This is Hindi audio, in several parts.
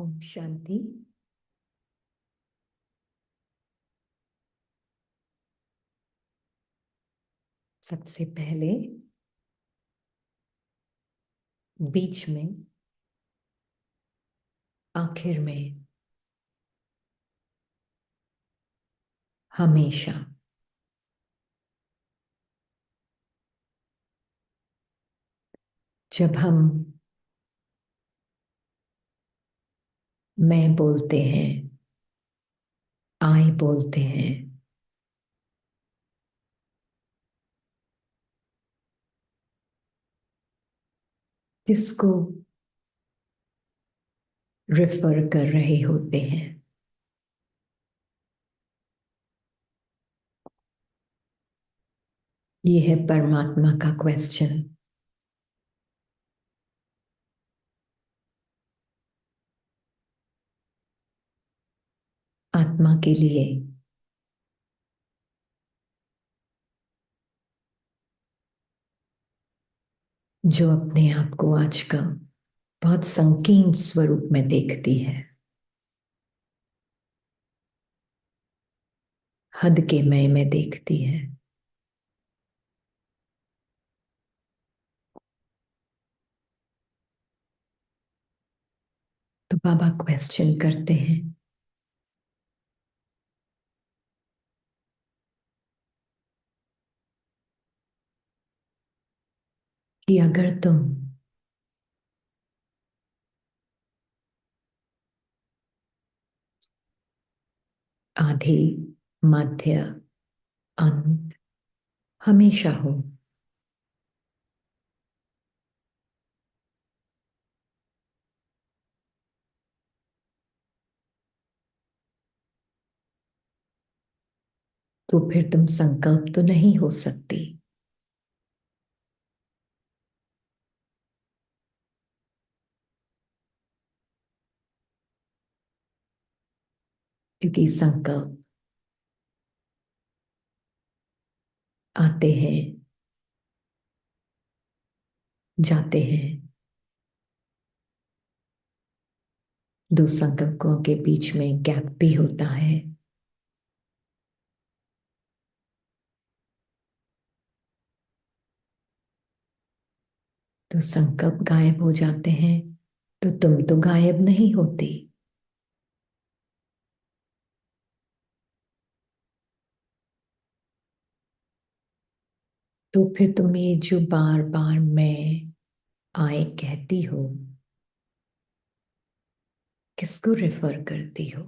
ओम शांति। सबसे पहले बीच में, आखिर में, हमेशा जब हम मैं बोलते हैं, आई बोलते हैं, किसको रेफर कर रहे होते हैं? ये है परमात्मा का क्वेश्चन। आत्मा के लिए जो अपने आप को आजकल बहुत संकीर्ण स्वरूप में देखती है, हद के मैं में देखती है, तो बाबा क्वेश्चन करते हैं कि अगर तुम आधे, मध्य, अंत हमेशा हो, तो फिर तुम संकल्प तो नहीं हो सकती। क्योंकि संकल्प आते हैं, जाते हैं। दो संकल्पों के बीच में गैप भी होता है। तो संकल्प गायब हो जाते हैं तो तुम तो गायब नहीं होती। तो फिर तुम ये जो बार बार मैं आए कहती हो, किसको रेफर करती हो?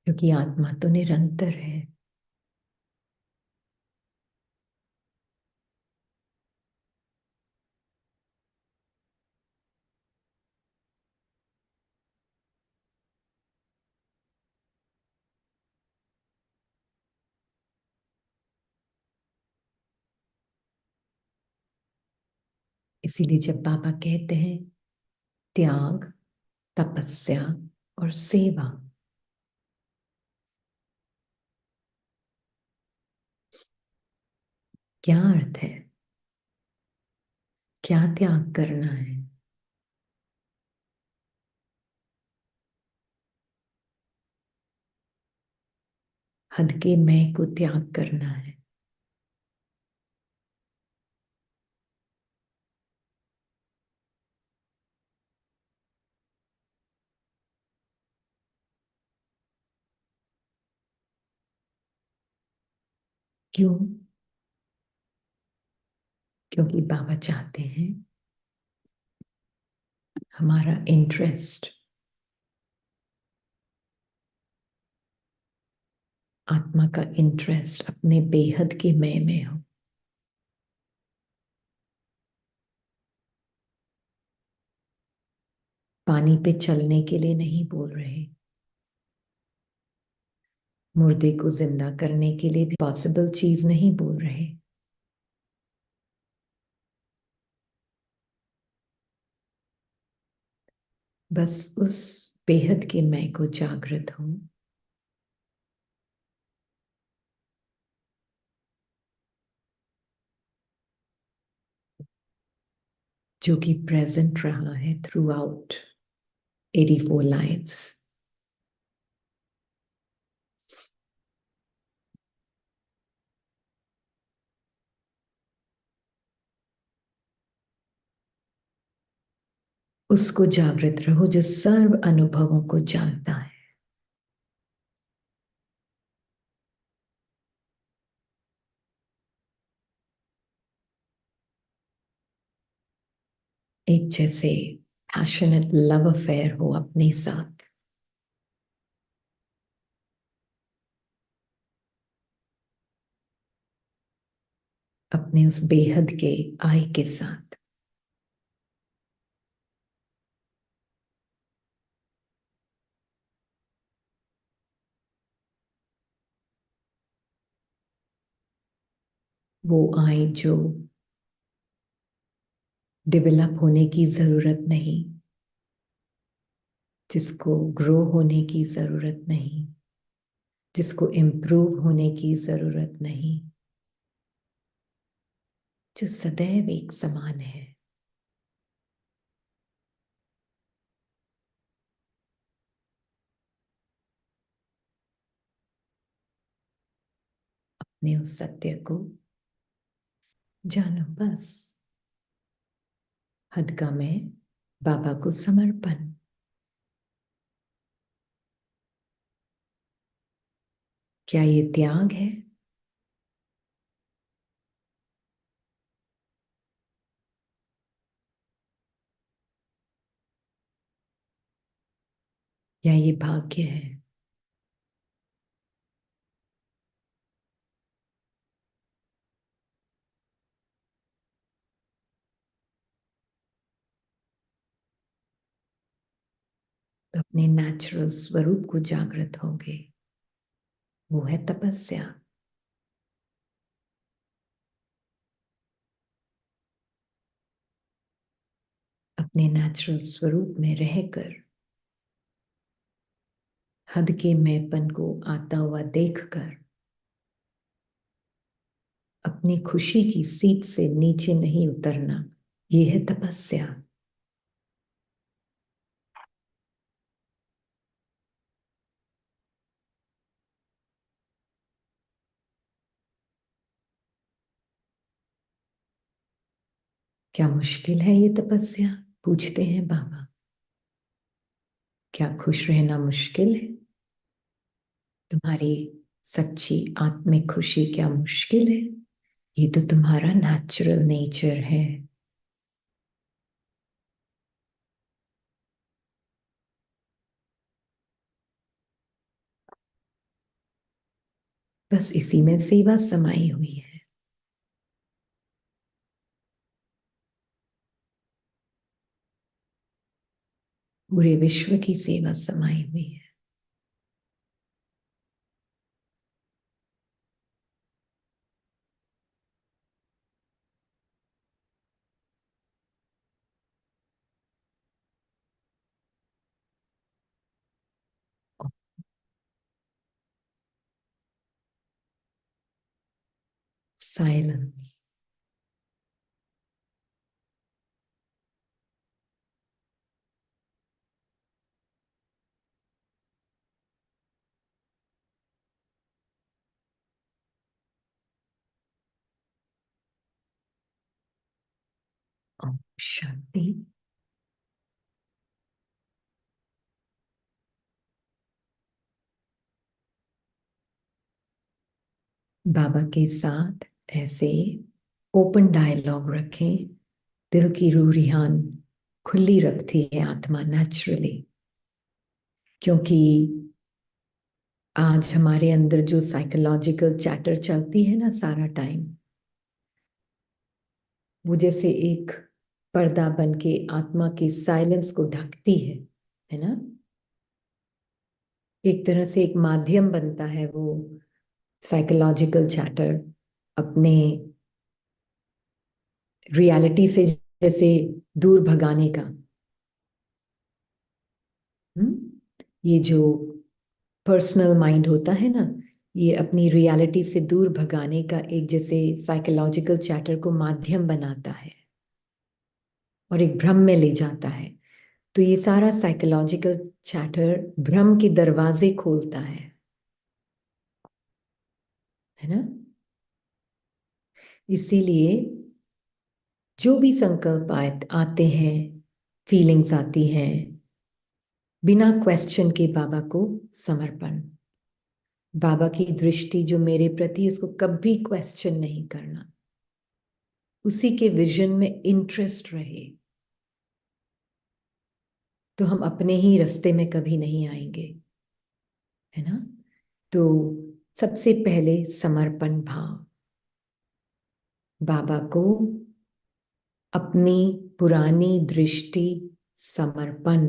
क्योंकि आत्मा तो निरंतर है। इसीलिए जब बाबा कहते हैं त्याग, तपस्या और सेवा, क्या अर्थ है? क्या त्याग करना है? हद के मैं को त्याग करना है। क्यों? क्योंकि बाबा चाहते हैं हमारा इंटरेस्ट आत्मा का इंटरेस्ट अपने बेहद के मैं में हो। पानी पे चलने के लिए नहीं बोल रहे, मुर्दे को जिंदा करने के लिए भी पॉसिबल चीज नहीं बोल रहे। बस उस बेहद के मैं को जागृत हो, जो कि प्रेजेंट रहा है थ्रू आउट 84 लाइव्स। उसको जागृत रहो जो सर्व अनुभवों को जानता है। एक जैसे पैशनेट लव अफेयर हो अपने साथ, अपने उस बेहद के आई के साथ। वो आई जो डेवलप होने की जरूरत नहीं, जिसको ग्रो होने की जरूरत नहीं, जिसको इम्प्रूव होने की जरूरत नहीं, जो सदैव एक समान है। अपने उस सत्य को जानो बस। हद का मैं, बाबा को समर्पण। क्या ये त्याग है? या ये भाग्य है? तो अपने नेचुरल स्वरूप को जागृत होगे, वो है तपस्या। अपने नेचुरल स्वरूप में रहकर हद के मैंपन को आता हुआ देखकर अपनी खुशी की सीट से नीचे नहीं उतरना, ये है तपस्या। क्या मुश्किल है ये तपस्या? पूछते हैं बाबा। क्या खुश रहना मुश्किल है? तुम्हारी सच्ची आत्मिक खुशी क्या मुश्किल है? ये तो तुम्हारा नेचुरल नेचर है। बस इसी में सेवा समाई हुई है। पूरे विश्व की सेवा समाई हुई है। साइलेंस। ओम शांति। बाबा के साथ ऐसे ओपन डायलॉग रखें। दिल की रूरियान खुली रखती है आत्मा नेचुरली, क्योंकि आज हमारे अंदर जो साइकोलॉजिकल चैटर चलती है ना सारा टाइम, वो जैसे एक पर्दा बन के आत्मा की साइलेंस को ढकती है ना। एक तरह से एक माध्यम बनता है वो साइकोलॉजिकल चैटर अपने रियलिटी से जैसे दूर भगाने का। ये जो पर्सनल माइंड होता है ना, ये अपनी रियलिटी से दूर भगाने का एक जैसे साइकोलॉजिकल चैटर को माध्यम बनाता है और एक भ्रम में ले जाता है। तो ये सारा साइकोलॉजिकल चैटर भ्रम के दरवाजे खोलता है ना। इसीलिए जो भी संकल्प आते हैं, फीलिंग्स आती हैं, बिना क्वेश्चन के बाबा को समर्पण। बाबा की दृष्टि जो मेरे प्रति, उसको कभी क्वेश्चन नहीं करना, उसी के विजन में इंटरेस्ट रहे, तो हम अपने ही रास्ते में कभी नहीं आएंगे, है ना। तो सबसे पहले समर्पण भाव, बाबा को अपनी पुरानी दृष्टि समर्पण।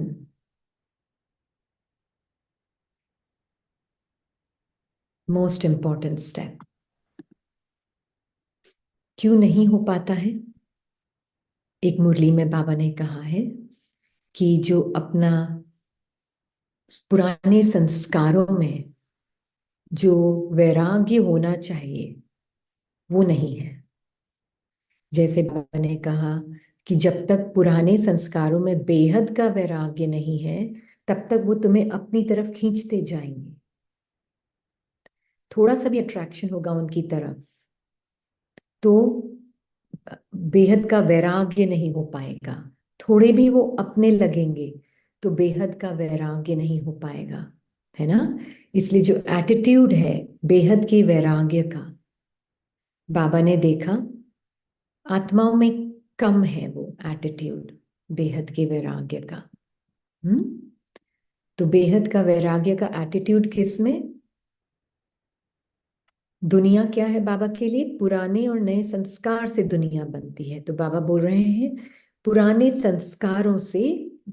Most important step. क्यों नहीं हो पाता है? एक मुरली में बाबा ने कहा है कि जो अपना पुराने संस्कारों में जो वैराग्य होना चाहिए वो नहीं है। जैसे बाबा ने कहा कि जब तक पुराने संस्कारों में बेहद का वैराग्य नहीं है, तब तक वो तुम्हें अपनी तरफ खींचते जाएंगे। थोड़ा सा भी अट्रैक्शन होगा उनकी तरफ तो बेहद का वैराग्य नहीं हो पाएगा। थोड़े भी वो अपने लगेंगे तो बेहद का वैराग्य नहीं हो पाएगा, है ना। इसलिए जो एटीट्यूड है बेहद के वैराग्य का, बाबा ने देखा आत्माओं में कम है वो एटीट्यूड बेहद के वैराग्य का। हम्म। तो बेहद का वैराग्य का एटीट्यूड किस में? दुनिया क्या है बाबा के लिए? पुराने और नए संस्कार से दुनिया बनती है। तो बाबा बोल रहे हैं पुराने संस्कारों से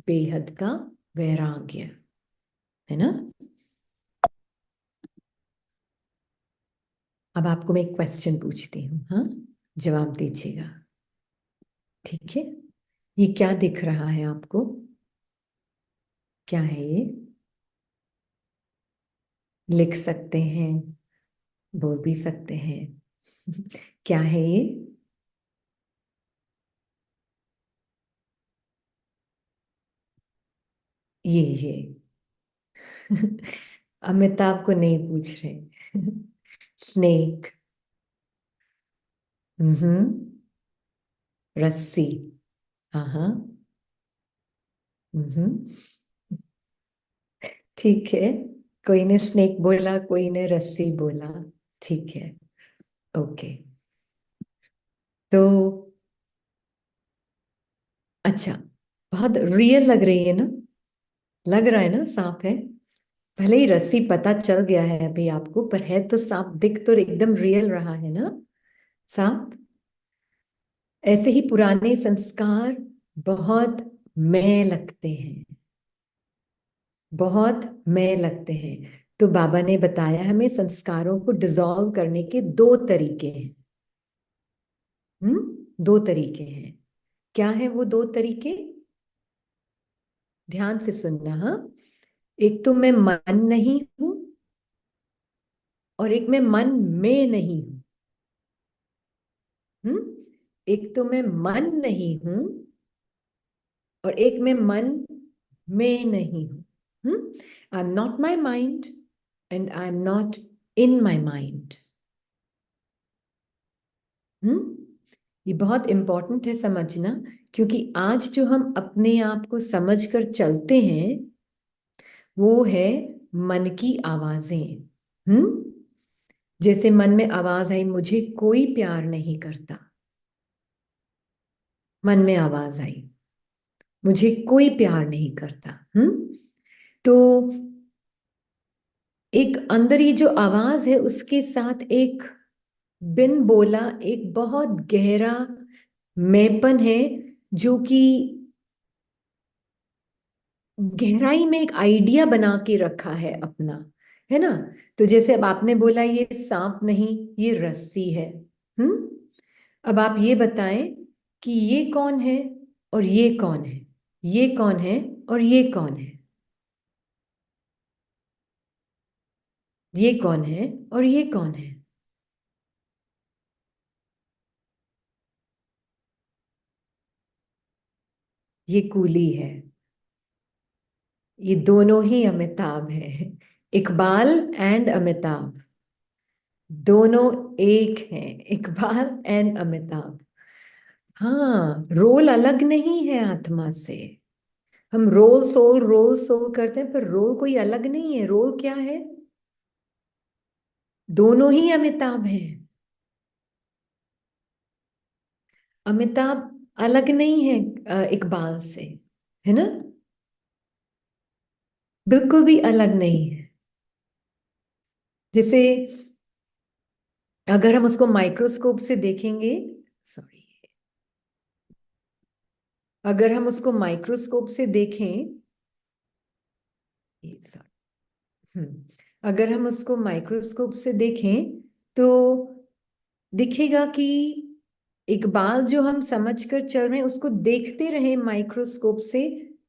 बेहद का वैराग्य, है ना। अब आपको मैं एक क्वेश्चन पूछती हूँ, हाँ, जवाब दीजिएगा, ठीक है। ये क्या दिख रहा है आपको? क्या है ये? लिख सकते हैं, बोल भी सकते हैं। क्या है ये? ये अमिताभ को नहीं पूछ रहे। स्नेक। हम्म। रस्सी। हाँ हाँ। हम्म। ठीक है। कोई ने स्नेक बोला, कोई ने रस्सी बोला, ठीक है, ओके। तो अच्छा, बहुत रियल लग रही है ना? लग रहा है ना सांप है? भले ही रस्सी पता चल गया है अभी आपको, पर है तो सांप, दिख तो एकदम रियल रहा है ना सांप। ऐसे ही पुराने संस्कार बहुत मैं लगते हैं, बहुत मैं लगते हैं। तो बाबा ने बताया हमें संस्कारों को डिसॉल्व करने के दो तरीके हैं। दो तरीके हैं। क्या है वो दो तरीके? ध्यान से सुनना, हाँ। एक तो मैं मन नहीं हूं, और एक मैं मन में नहीं हूं। एक तो मैं मन नहीं हूं, और एक मैं मन में नहीं हूं। I am not my mind and I am not in my mind. ये बहुत इंपॉर्टेंट है समझना, क्योंकि आज जो हम अपने आप को समझकर चलते हैं वो है मन की आवाजें। जैसे मन में आवाज आई, मुझे कोई प्यार नहीं करता। मन में आवाज आई, मुझे कोई प्यार नहीं करता। तो एक अंदर ये जो आवाज है उसके साथ एक बिन बोला एक बहुत गहरा मैंपन है, जो कि गहराई में एक आइडिया बना के रखा है अपना, है ना। तो जैसे अब आपने बोला ये सांप नहीं, ये रस्सी है। हम्म। अब आप ये बताएं कि ये कौन है और ये कौन है? ये कौन है और ये कौन है? ये कौन है और ये कौन है? ये कूली है। ये दोनों ही अमिताभ है। इकबाल एंड अमिताभ, दोनों एक हैं। इकबाल एंड अमिताभ। हाँ, रोल अलग नहीं है आत्मा से। हम रोल सोल करते हैं, पर रोल कोई अलग नहीं है। रोल क्या है? दोनों ही अमिताभ हैं। अमिताभ अलग नहीं है इकबाल से, है ना? बिल्कुल भी अलग नहीं है। जैसे अगर हम उसको माइक्रोस्कोप से देखेंगे, सॉरी, अगर हम उसको माइक्रोस्कोप से देखें, ये सॉरी, अगर हम उसको माइक्रोस्कोप से देखें तो दिखेगा कि इकबाल जो हम समझकर चल रहे हैं उसको देखते रहे माइक्रोस्कोप से,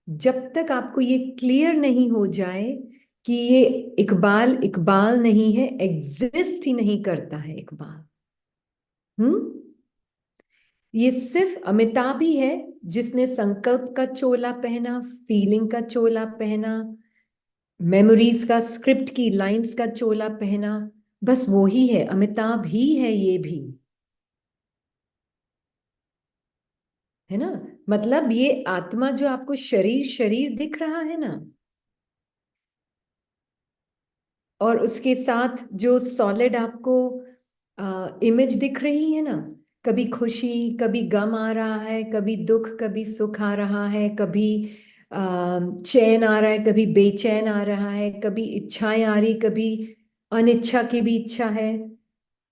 जब तक आपको ये क्लियर नहीं हो जाए कि ये इकबाल इकबाल नहीं है, एग्जिस्ट ही नहीं करता है इकबाल। हम्म। ये सिर्फ अमिताभ ही है जिसने संकल्प का चोला पहना, फीलिंग का चोला पहना, मेमोरीज का, स्क्रिप्ट की लाइंस का चोला पहना। बस वो ही है, अमिताभ ही है ये भी, है ना? मतलब ये आत्मा जो आपको शरीर शरीर दिख रहा है ना, और उसके साथ जो सॉलिड आपको इमेज दिख रही है ना, कभी खुशी कभी गम आ रहा है, कभी दुख कभी सुख आ रहा है, कभी चैन आ रहा है कभी बेचैन आ रहा है, कभी इच्छाएं आ रही, कभी अनिच्छा की भी इच्छा है,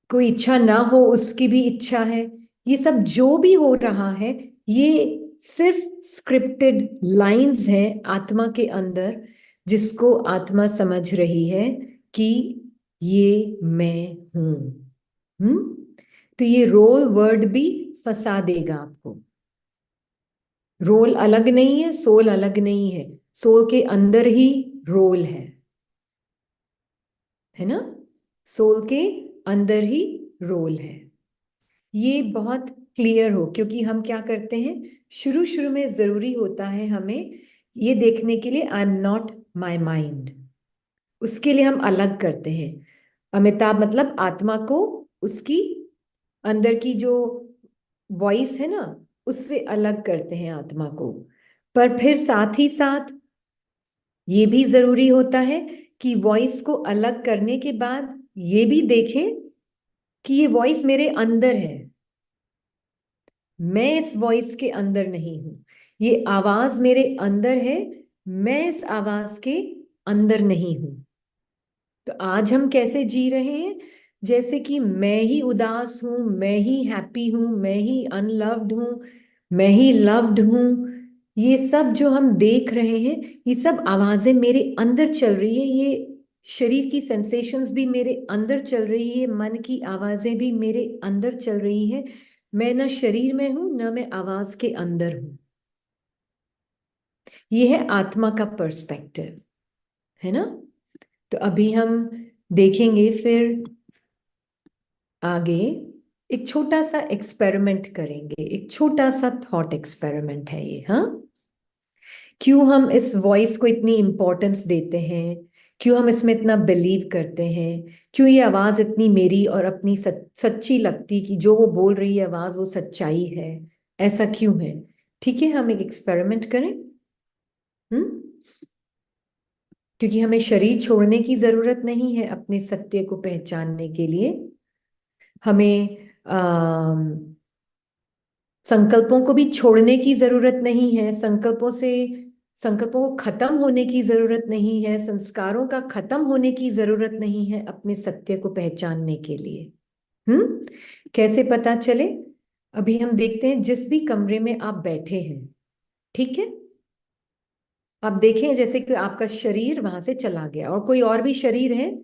कोई इच्छा ना हो उसकी भी इच्छा है। ये सब जो भी हो रहा है, ये सिर्फ स्क्रिप्टेड लाइंस हैं आत्मा के अंदर, जिसको आत्मा समझ रही है कि ये मैं हूं। हम्म। तो ये रोल वर्ड भी फंसा देगा आपको। रोल अलग नहीं है, सोल अलग नहीं है। सोल के अंदर ही रोल है ना? सोल के अंदर ही रोल है। ये बहुत क्लियर हो, क्योंकि हम क्या करते हैं, शुरू शुरू में जरूरी होता है हमें ये देखने के लिए I am not my mind. उसके लिए हम अलग करते हैं अमिताभ, मतलब आत्मा को उसकी अंदर की जो वॉइस है ना, उससे अलग करते हैं आत्मा को। पर फिर साथ ही साथ ये भी जरूरी होता है कि वॉइस को अलग करने के बाद ये भी देखें कि ये वॉइस मेरे अंदर है, मैं इस वॉइस के अंदर नहीं हूं। ये आवाज मेरे अंदर है, मैं इस आवाज के अंदर नहीं हूं। तो आज हम कैसे जी रहे हैं? जैसे कि मैं ही उदास हूं, मैं ही हैप्पी हूं, मैं ही अनलव्ड हूं, मैं ही लव्ड हूं। ये सब जो हम देख रहे हैं, ये सब आवाजें मेरे अंदर चल रही है। ये शरीर की सेंसेशंस भी मेरे अंदर चल रही है, मन की आवाजें भी मेरे अंदर चल रही है। मैं ना शरीर में हूं, ना मैं आवाज के अंदर हूं। ये है आत्मा का पर्सपेक्टिव, है ना? तो अभी हम देखेंगे फिर आगे, एक छोटा सा एक्सपेरिमेंट करेंगे, एक छोटा सा थॉट एक्सपेरिमेंट है ये। हाँ, क्यों हम इस वॉइस को इतनी इंपॉर्टेंस देते हैं, क्यों हम इसमें इतना बिलीव करते हैं, क्यों ये आवाज इतनी मेरी और अपनी सच्ची लगती, कि जो वो बोल रही है आवाज वो सच्चाई है, ऐसा क्यों है? ठीक है, हम एक एक्सपेरिमेंट करें। हम्म। क्योंकि हमें शरीर छोड़ने की जरूरत नहीं है अपने सत्य को पहचानने के लिए। हमें संकल्पों को भी छोड़ने की जरूरत नहीं है, संकल्पों को खत्म होने की जरूरत नहीं है, संस्कारों का खत्म होने की जरूरत नहीं है अपने सत्य को पहचानने के लिए। कैसे पता चले? अभी हम देखते हैं, जिस भी कमरे में आप बैठे हैं, ठीक है, आप देखें जैसे कि आपका शरीर वहां से चला गया और कोई और भी शरीर है,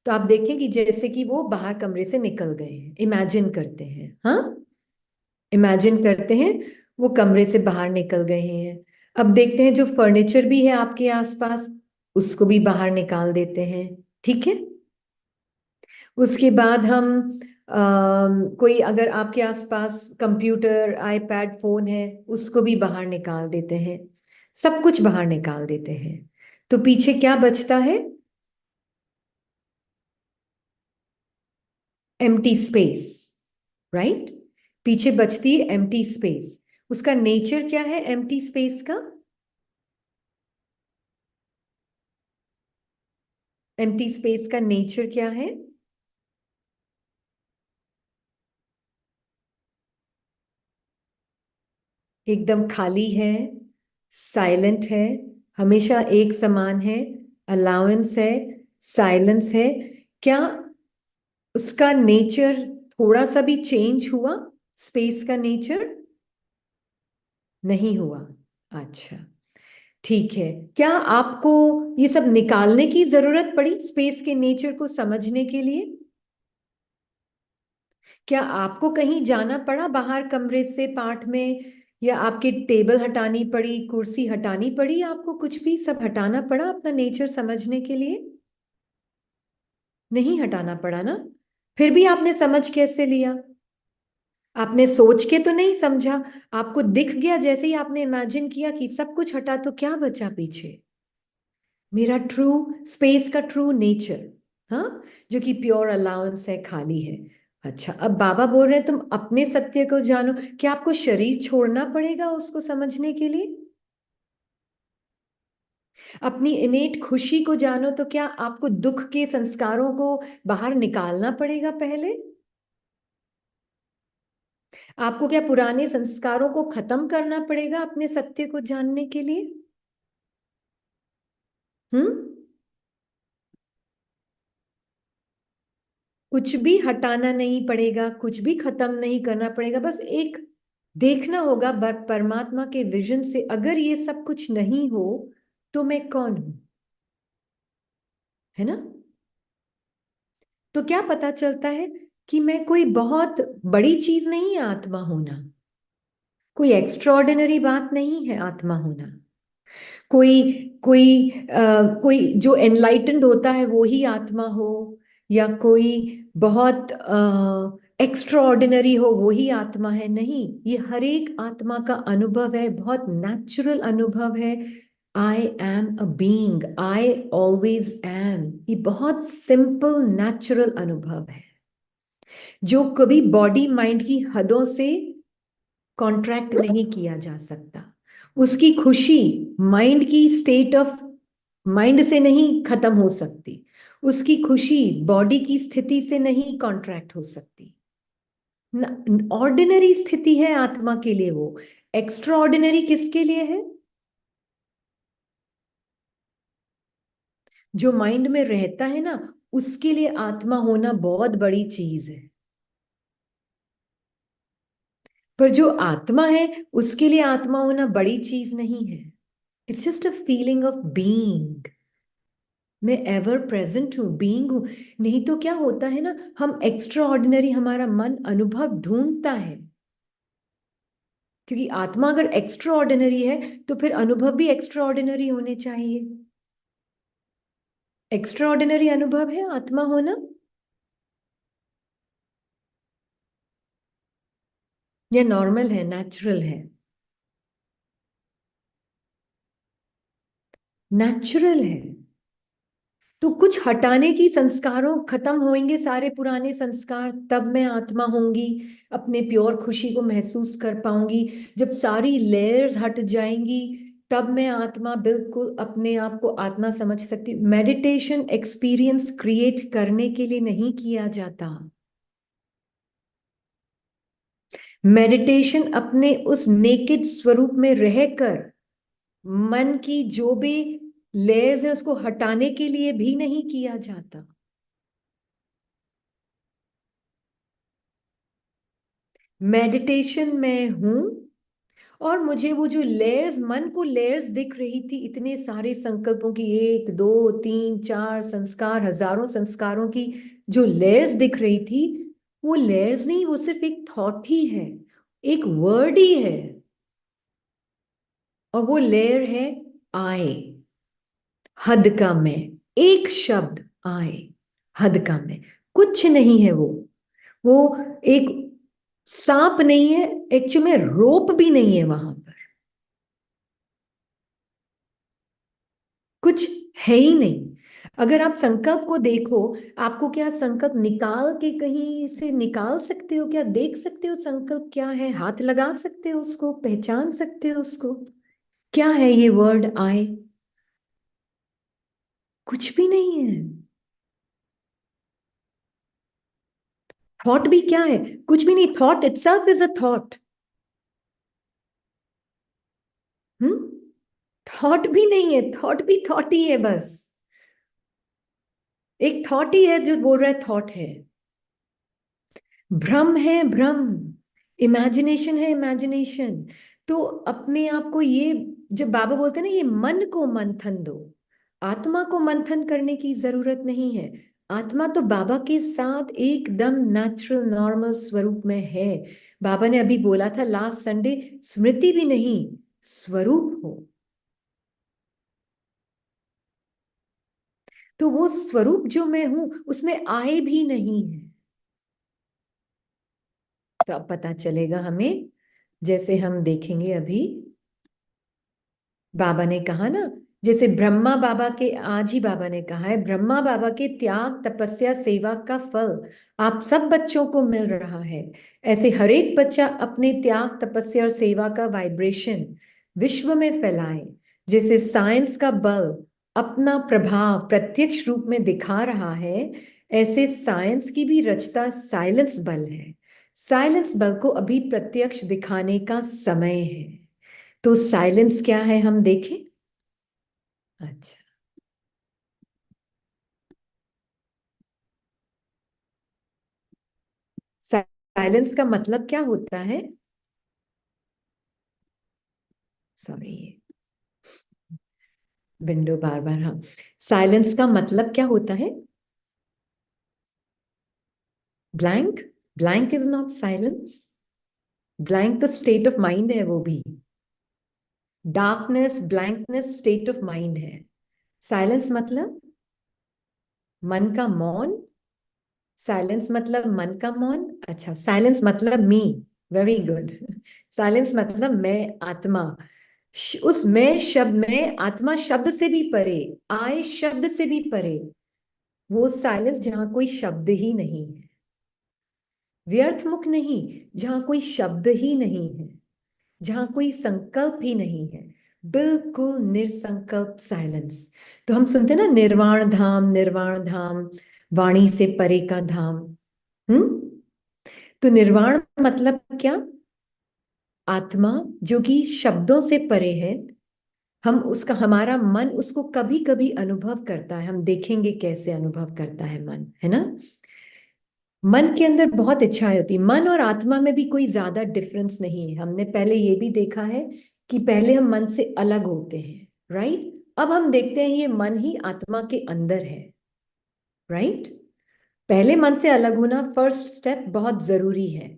तो आप देखें कि जैसे कि वो बाहर कमरे से निकल गए हैं। इमेजिन करते हैं, हाँ, इमेजिन करते हैं वो कमरे से बाहर निकल गए हैं। अब देखते हैं जो फर्नीचर भी है आपके आसपास, उसको भी बाहर निकाल देते हैं, ठीक है? उसके बाद हम कोई अगर आपके आसपास कंप्यूटर आईपैड फोन है उसको भी बाहर निकाल देते हैं, सब कुछ बाहर निकाल देते हैं, तो पीछे क्या बचता है? Empty space, right? पीछे बचती है एम्प्टी स्पेस। उसका नेचर क्या है एम्प्टी स्पेस का? एम्प्टी स्पेस का नेचर क्या है? एकदम खाली है, साइलेंट है, हमेशा एक समान है, अलाउंस है, साइलेंस है। क्या उसका नेचर थोड़ा सा भी चेंज हुआ? स्पेस का नेचर नहीं हुआ। अच्छा, ठीक है। क्या आपको ये सब निकालने की जरूरत पड़ी स्पेस के नेचर को समझने के लिए? क्या आपको कहीं जाना पड़ा बाहर कमरे से पाठ में, या आपकी टेबल हटानी पड़ी, कुर्सी हटानी पड़ी, आपको कुछ भी सब हटाना पड़ा अपना नेचर समझने के लिए? नहीं हटाना पड़ा ना? फिर भी आपने समझ कैसे लिया? आपने सोच के तो नहीं समझा, आपको दिख गया जैसे ही आपने इमेजिन किया कि सब कुछ हटा तो क्या बचा पीछे? मेरा ट्रू स्पेस का ट्रू नेचर, हाँ, जो कि प्योर अलाउंस है, खाली है। अच्छा, अब बाबा बोल रहे हैं तुम अपने सत्य को जानो। क्या आपको शरीर छोड़ना पड़ेगा उसको समझने के लिए? अपनी इनेट खुशी को जानो तो क्या आपको दुख के संस्कारों को बाहर निकालना पड़ेगा पहले? आपको क्या पुराने संस्कारों को खत्म करना पड़ेगा अपने सत्य को जानने के लिए? हम्म? कुछ भी हटाना नहीं पड़ेगा, कुछ भी खत्म नहीं करना पड़ेगा, बस एक देखना होगा परमात्मा के विजन से, अगर ये सब कुछ नहीं हो तो मैं कौन हूं, है ना? तो क्या पता चलता है कि मैं कोई बहुत बड़ी चीज नहीं है आत्मा होना, कोई एक्स्ट्राऑर्डिनरी बात नहीं है आत्मा होना। कोई कोई कोई जो एनलाइटेंड होता है वो ही आत्मा हो, या कोई बहुत एक्स्ट्रा ऑर्डिनरी हो वो ही आत्मा है, नहीं। ये हर एक आत्मा का अनुभव है, बहुत नेचुरल अनुभव है। I am a being, I always am, ये बहुत सिंपल नेचुरल अनुभव है जो कभी बॉडी माइंड की हदों से कॉन्ट्रैक्ट नहीं किया जा सकता। उसकी खुशी माइंड की स्टेट ऑफ माइंड से नहीं खत्म हो सकती, उसकी खुशी बॉडी की स्थिति से नहीं कॉन्ट्रैक्ट हो सकती। ऑर्डिनरी स्थिति है आत्मा के लिए, वो एक्स्ट्रा ऑर्डिनरी किसके लिए है? जो माइंड में रहता है ना, उसके लिए आत्मा होना बहुत बड़ी चीज है। पर जो आत्मा है उसके लिए आत्मा होना बड़ी चीज नहीं है। It's just a feeling of being. मैं एवर प्रेजेंट हूं, बीइंग हूं। नहीं तो क्या होता है ना, हम एक्स्ट्रा ऑर्डिनरी, हमारा मन अनुभव ढूंढता है, क्योंकि आत्मा अगर एक्स्ट्रा ऑर्डिनरी है तो फिर अनुभव भी एक्स्ट्रा ऑर्डिनरी होने चाहिए। एक्स्ट्रा ऑर्डिनरी अनुभव है आत्मा होना, या नॉर्मल है, नेचुरल है? नेचुरल है। तो कुछ हटाने की, संस्कारों खत्म होंगे सारे पुराने संस्कार, तब मैं आत्मा होंगी, अपने प्योर खुशी को महसूस कर पाऊंगी। जब सारी लेयर्स हट जाएंगी तब मैं आत्मा, बिल्कुल अपने आप को आत्मा समझ सकती। मेडिटेशन एक्सपीरियंस क्रिएट करने के लिए नहीं किया जाता। मेडिटेशन अपने उस नेकेड स्वरूप में रहकर मन की जो भी लेयर्स है उसको हटाने के लिए भी नहीं किया जाता। मेडिटेशन में हूं, और मुझे वो जो लेयर्स, मन को लेयर्स दिख रही थी, इतने सारे संकल्पों की, एक दो तीन चार संस्कार, हजारों संस्कारों की जो लेयर्स दिख रही थी, वो लेयर्स नहीं, वो सिर्फ एक थॉट ही है, एक वर्ड ही है। और वो लेयर है आए, हद का मैं, एक शब्द आए, हद का मैं। कुछ नहीं है वो एक सांप नहीं है, एक्चुअली में रोप भी नहीं है वहां पर, कुछ है ही नहीं। अगर आप संकल्प को देखो, आपको क्या संकल्प निकाल के कहीं से निकाल सकते हो? क्या देख सकते हो संकल्प क्या है? हाथ लगा सकते हो उसको, पहचान सकते हो उसको? क्या है ये वर्ड आए? कुछ भी नहीं है। थॉट भी क्या है? कुछ भी नहीं। Thought itself is a thought. Hmm. Thought भी नहीं है, थॉट भी थॉट ही है बस। एक थॉट ही है जो बोल रहा है थॉट है। भ्रम है भ्रम, इमेजिनेशन है इमेजिनेशन। तो अपने आप को ये, जब बाबा बोलते हैं ना, ये मन को मंथन दो, आत्मा को मंथन करने की जरूरत नहीं है। आत्मा तो बाबा के साथ एकदम नेचुरल नॉर्मल स्वरूप में है। बाबा ने अभी बोला था लास्ट संडे, स्मृति भी नहीं, स्वरूप हो। तो वो स्वरूप जो मैं हूं उसमें आए भी नहीं है। तो अब पता चलेगा हमें, जैसे हम देखेंगे अभी, बाबा ने कहा ना, जैसे ब्रह्मा बाबा के, आज ही बाबा ने कहा है, ब्रह्मा बाबा के त्याग तपस्या सेवा का फल आप सब बच्चों को मिल रहा है। ऐसे हर एक बच्चा अपने त्याग तपस्या और सेवा का वाइब्रेशन विश्व में फैलाए। जैसे साइंस का बल अपना प्रभाव प्रत्यक्ष रूप में दिखा रहा है, ऐसे साइंस की भी रचता साइलेंस बल है। साइलेंस बल को अभी प्रत्यक्ष दिखाने का समय है। तो साइलेंस क्या है हम देखें। अच्छा, साइलेंस का मतलब क्या होता है? सॉरी, विंडो बार बार, हाँ। साइलेंस का मतलब क्या होता है? Blank. Blank is not silence. Blank तो स्टेट ऑफ माइंड है वो भी। Darkness, blankness state of mind है। साइलेंस मतलब मन का मौन। साइलेंस मतलब मन का मौन। अच्छा, साइलेंस मतलब मी। Very good. साइलेंस मतलब मैं, आत्मा। उस मैं शब्द में, आत्मा शब्द से भी परे, आय शब्द से भी परे, वो साइलेंस जहां कोई शब्द ही नहीं है। व्यर्थ मुख नहीं, जहां कोई शब्द ही नहीं है, जहां कोई संकल्प ही नहीं है। बिल्कुल निरसंकल्प साइलेंस। तो हम सुनते हैं ना, निर्वाण धाम, निर्वाण धाम, वाणी से परे का धाम। हम्म। तो निर्वाण मतलब क्या? आत्मा जो कि शब्दों से परे है। हम उसका, हमारा मन उसको कभी कभी अनुभव करता है, हम देखेंगे कैसे अनुभव करता है मन, है ना। मन के अंदर बहुत इच्छाएं होती, मन और आत्मा में भी कोई ज्यादा डिफरेंस नहीं है। हमने पहले ये भी देखा है कि पहले हम मन से अलग होते हैं, राइट। अब हम देखते हैं ये मन ही आत्मा के अंदर है, राइट। पहले मन से अलग होना फर्स्ट स्टेप बहुत जरूरी है।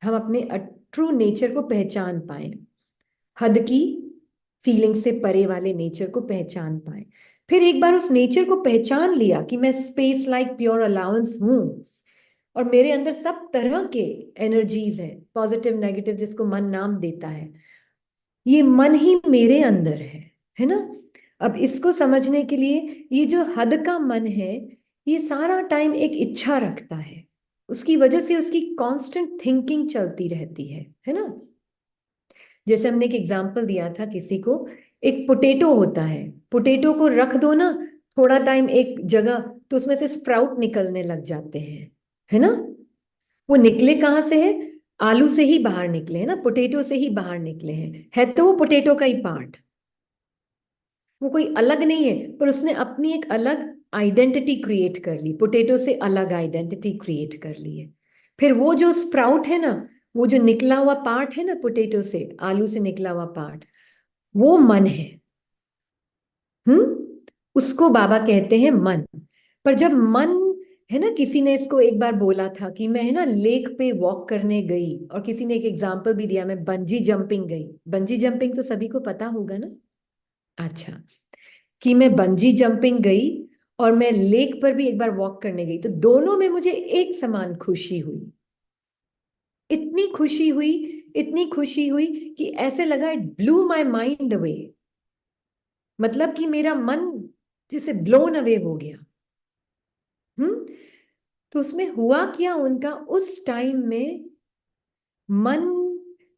हम अपने ट्रू नेचर को पहचान पाए, हद की फीलिंग से परे वाले नेचर को पहचान पाए। फिर एक बार उस नेचर को पहचान लिया कि मैं स्पेस लाइक प्योर अलाउंस हूं, और मेरे अंदर सब तरह के एनर्जीज हैं, पॉजिटिव नेगेटिव, जिसको मन नाम देता है, ये मन ही मेरे अंदर है ना। अब इसको समझने के लिए, ये जो हद का मन है, ये सारा टाइम एक इच्छा रखता है, उसकी वजह से उसकी कांस्टेंट थिंकिंग चलती रहती है ना। जैसे हमने एक एग्जाम्पल दिया था किसी को, एक पोटेटो होता है, पोटेटो को रख दो ना थोड़ा टाइम एक जगह, तो उसमें से स्प्राउट निकलने लग जाते हैं, है ना। वो निकले कहाँ से है? आलू से ही बाहर निकले हैं ना, पोटेटो से ही बाहर निकले हैं, है तो वो पोटेटो का ही पार्ट। वो कोई अलग नहीं है, पर उसने अपनी एक अलग आइडेंटिटी क्रिएट कर ली, पोटेटो से अलग आइडेंटिटी क्रिएट कर ली है। फिर वो जो स्प्राउट है ना, वो जो निकला हुआ पार्ट है ना, पोटेटो से, आलू से निकला हुआ पार्ट, वो मन है। उसको बाबा कहते हैं मन। पर जब मन, है ना, किसी ने इसको एक बार बोला था कि मैं, है ना, लेक पे वॉक करने गई, और किसी ने एक एग्जांपल भी दिया, मैं बंजी जंपिंग गई। बंजी जंपिंग तो सभी को पता होगा ना। अच्छा, कि मैं बंजी जंपिंग गई, और मैं लेक पर भी एक बार वॉक करने गई, तो दोनों में मुझे एक समान खुशी हुई। इतनी खुशी हुई, इतनी खुशी हुई कि ऐसे लगा it blew my mind away. मतलब कि मेरा मन जिसे ब्लोन अवे हो गया। हम्म। तो उसमें हुआ क्या, उनका उस टाइम में मन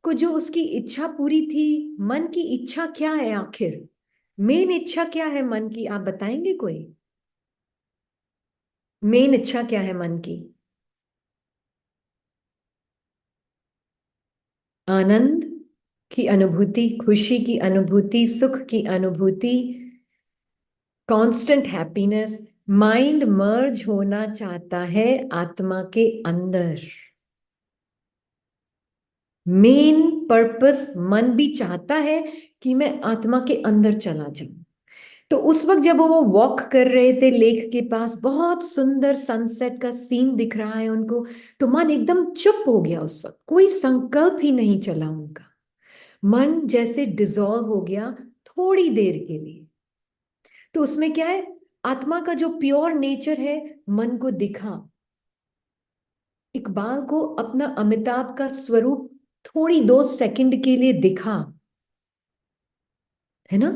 को जो उसकी इच्छा पूरी थी। मन की इच्छा क्या है आखिर? मेन इच्छा क्या है मन की, आप बताएंगे कोई? मेन इच्छा क्या है मन की? आनंद की अनुभूति, खुशी की अनुभूति, सुख की अनुभूति, कांस्टेंट हैप्पीनेस। माइंड मर्ज होना चाहता है आत्मा के अंदर। मेन पर्पस मन भी चाहता है कि मैं आत्मा के अंदर चला जाऊं। तो उस वक्त जब वो वॉक कर रहे थे लेक के पास, बहुत सुंदर सनसेट का सीन दिख रहा है उनको, तो मन एकदम चुप हो गया। उस वक्त कोई संकल्प ही नहीं चला उनका। मन जैसे डिसॉल्व हो गया थोड़ी देर के लिए। तो उसमें क्या है, आत्मा का जो प्योर नेचर है मन को दिखा। इकबाल को अपना अमिताभ का स्वरूप थोड़ी 2 सेकंड के लिए दिखा, है ना।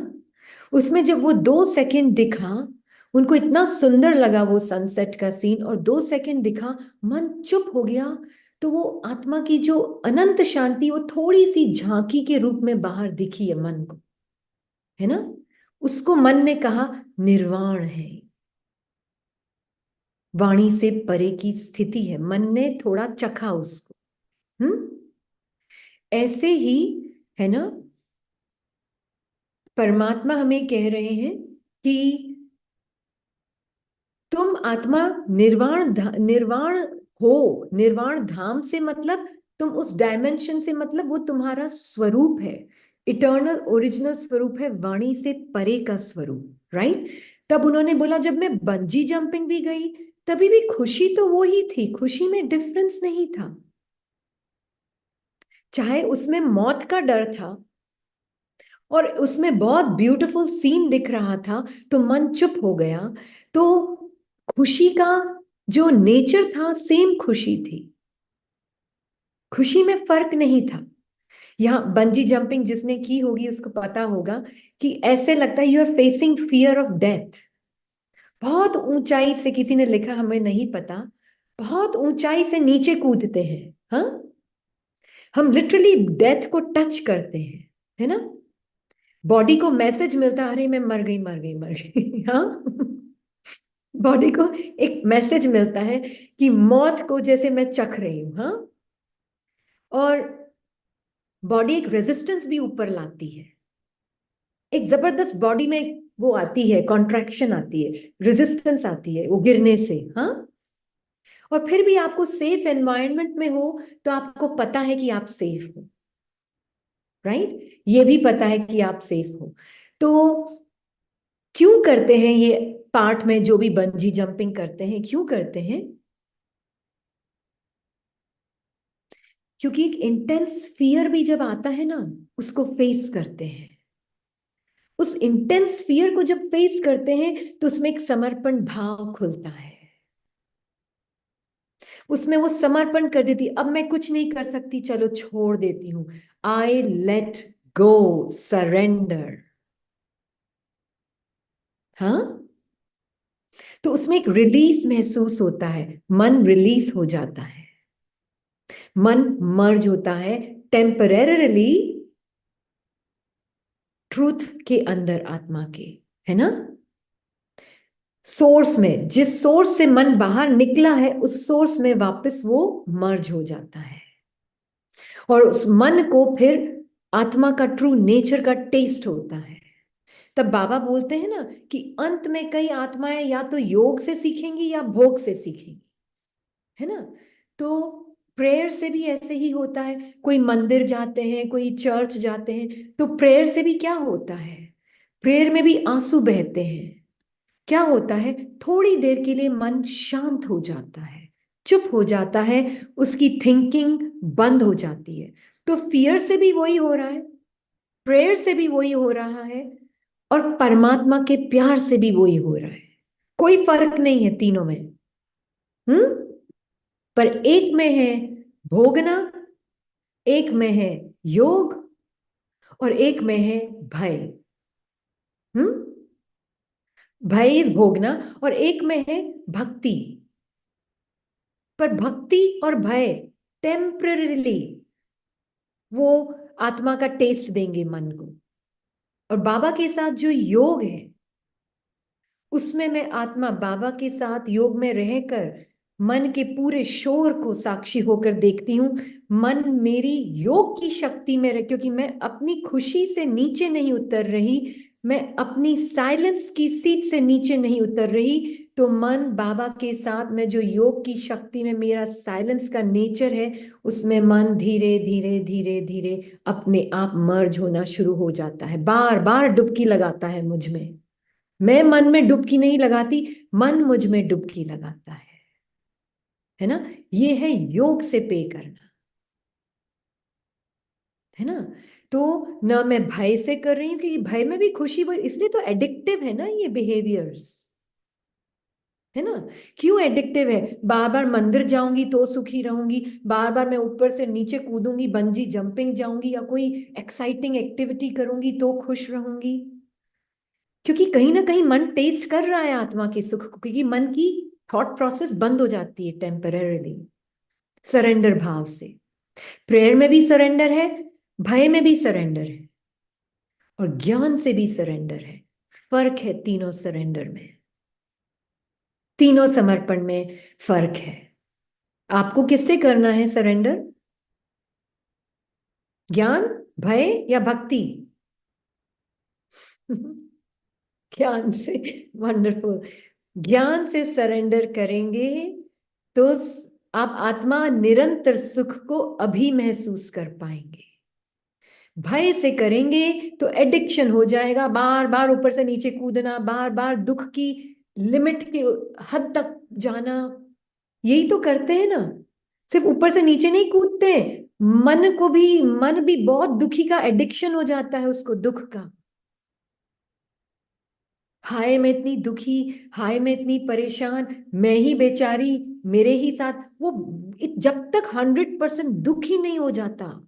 उसमें जब वो 2 सेकंड दिखा, उनको इतना सुंदर लगा वो सनसेट का सीन, और 2 सेकंड दिखा, मन चुप हो गया। तो वो आत्मा की जो अनंत शांति, वो थोड़ी सी झांकी के रूप में बाहर दिखी है मन को, है ना। उसको मन ने कहा निर्वाण है, वाणी से परे की स्थिति है। मन ने थोड़ा चखा उसको। हम्म। ऐसे ही, है ना, परमात्मा हमें कह रहे हैं कि तुम आत्मा निर्वाण हो। निर्वाण धाम से मतलब तुम उस डायमेंशन से, मतलब वो तुम्हारा स्वरूप है, इटर्नल ओरिजिनल स्वरूप है, वाणी से परे का स्वरूप, राइट। तब उन्होंने बोला जब मैं बंजी जंपिंग भी गई, तभी भी खुशी तो वो ही थी, खुशी में डिफरेंस नहीं था। चाहे उसमें मौत का डर था और उसमें बहुत ब्यूटीफुल सीन दिख रहा था, तो मन चुप हो गया। तो खुशी का जो नेचर था सेम खुशी थी, खुशी में फर्क नहीं था। यहाँ बंजी जंपिंग जिसने की होगी उसको पता होगा कि ऐसे लगता है you are facing fear of death. बहुत ऊंचाई से, किसी ने लिखा हमें नहीं पता, बहुत ऊंचाई से नीचे कूदते हैं। हाँ, हम लिटरली डेथ को टच करते हैं, है ना। बॉडी को मैसेज मिलता है, अरे मैं मर गई मर गई मर गई। हाँ, बॉडी को एक मैसेज मिलता है कि मौत को जैसे मैं चख रही हूं। हाँ, और बॉडी एक रेजिस्टेंस भी ऊपर लाती है, एक जबरदस्त बॉडी में वो आती है, कॉन्ट्रैक्शन आती है, रेजिस्टेंस आती है वो गिरने से। हाँ, और फिर भी आपको सेफ एनवायरनमेंट में हो तो आपको पता है कि आप सेफ हो, राइट। ये भी पता है कि आप सेफ हो। तो क्यों करते हैं ये पार्ट में, जो भी बंजी जंपिंग करते हैं क्यों करते हैं? क्योंकि एक इंटेंस फियर भी जब आता है ना, उसको फेस करते हैं। उस इंटेंस फियर को जब फेस करते हैं तो उसमें एक समर्पण भाव खुलता है। उसमें वो समर्पण कर देती, अब मैं कुछ नहीं कर सकती, चलो छोड़ देती हूं। I let go, surrender. हाँ, तो उसमें एक रिलीज महसूस होता है, मन रिलीज हो जाता है, मन मर्ज होता है टेम्परेरली ट्रूथ के अंदर, आत्मा के, है ना। सोर्स में, जिस सोर्स से मन बाहर निकला है उस सोर्स में वापस वो मर्ज हो जाता है, और उस मन को फिर आत्मा का ट्रू नेचर का टेस्ट होता है। तब बाबा बोलते हैं ना कि अंत में कई आत्माएं या तो योग से सीखेंगी या भोग से सीखेंगी, है ना। तो प्रेयर से भी ऐसे ही होता है। कोई मंदिर जाते हैं, कोई चर्च जाते हैं, तो प्रेयर से भी क्या होता है, प्रेयर में भी आंसू बहते हैं। क्या होता है, थोड़ी देर के लिए मन शांत हो जाता है, चुप हो जाता है, उसकी थिंकिंग बंद हो जाती है। तो फियर से भी वही हो रहा है, प्रेयर से भी वही हो रहा है, और परमात्मा के प्यार से भी वही हो रहा है। कोई फर्क नहीं है तीनों में। हम्म। पर एक में है भोगना, एक में है योग, और एक में है भय। हम्म। भय इज भोगना, और एक में है भक्ति। पर भक्ति और भय टेम्पररीली वो आत्मा का टेस्ट देंगे मन को। और बाबा के साथ जो योग है उसमें मैं आत्मा बाबा के साथ योग में रहकर मन के पूरे शोर को साक्षी होकर देखती हूं। मन मेरी योग की शक्ति में रहे, क्योंकि मैं अपनी खुशी से नीचे नहीं उतर रही, मैं अपनी साइलेंस की सीट से नीचे नहीं उतर रही। तो मन बाबा के साथ में जो योग की शक्ति में मेरा साइलेंस का नेचर है, उसमें मन धीरे धीरे धीरे धीरे अपने आप मर्ज होना शुरू हो जाता है। बार बार डुबकी लगाता है मुझ में। मैं मन में डुबकी नहीं लगाती, मन मुझ में डुबकी लगाता है ना। ये है योग से पे करना, है ना। तो ना मैं भय से कर रही हूँ, क्योंकि भय में भी खुशी, वो इसलिए तो एडिक्टिव है ना ये बिहेवियर्स, है ना। क्यों एडिक्टिव है? बार बार मंदिर जाऊंगी तो सुखी रहूंगी, बार बार मैं ऊपर से नीचे कूदूंगी, बंजी जंपिंग जाऊंगी या कोई एक्साइटिंग एक्टिविटी करूंगी तो खुश रहूंगी। क्योंकि कहीं ना कहीं मन टेस्ट कर रहा है आत्मा के सुख को, क्योंकि मन की थॉट प्रोसेस बंद हो जाती है टेम्पररीली सरेंडर भाव से। प्रेयर में भी सरेंडर है, भय में भी सरेंडर है, और ज्ञान से भी सरेंडर है। फर्क है तीनों सरेंडर में, तीनों समर्पण में फर्क है। आपको किससे करना है सरेंडर? ज्ञान, भय या भक्ति? ज्ञान से। वंडरफुल। ज्ञान से सरेंडर करेंगे तो आप आत्मा निरंतर सुख को अभी महसूस कर पाएंगे। भय से करेंगे तो एडिक्शन हो जाएगा, बार बार ऊपर से नीचे कूदना, बार बार दुख की लिमिट के हद तक जाना। यही तो करते हैं ना, सिर्फ ऊपर से नीचे नहीं कूदते। मन भी बहुत दुखी का एडिक्शन हो जाता है उसको, दुख का। हाय मैं इतनी दुखी, हाय मैं इतनी परेशान, मैं ही बेचारी, मेरे ही साथ वो। जब तक 100% दुखी नहीं हो जाता।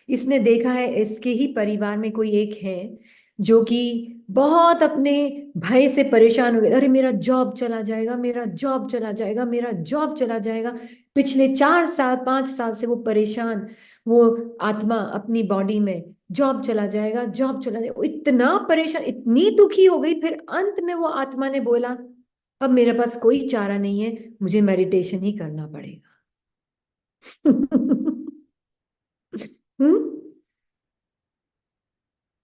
इसने देखा है, इसके ही परिवार में कोई एक है जो कि बहुत अपने भय से परेशान हो गए। अरे मेरा जॉब चला जाएगा, मेरा जॉब चला जाएगा, मेरा जॉब चला जाएगा। पिछले 4 साल 5 साल से वो परेशान, वो आत्मा अपनी बॉडी में, जॉब चला जाएगा, जॉब चला जाएगा। वो इतना परेशान, इतनी दुखी हो गई, फिर अंत में वो आत्मा ने बोला अब मेरे पास कोई चारा नहीं है, मुझे मेडिटेशन ही करना पड़ेगा। हम्म।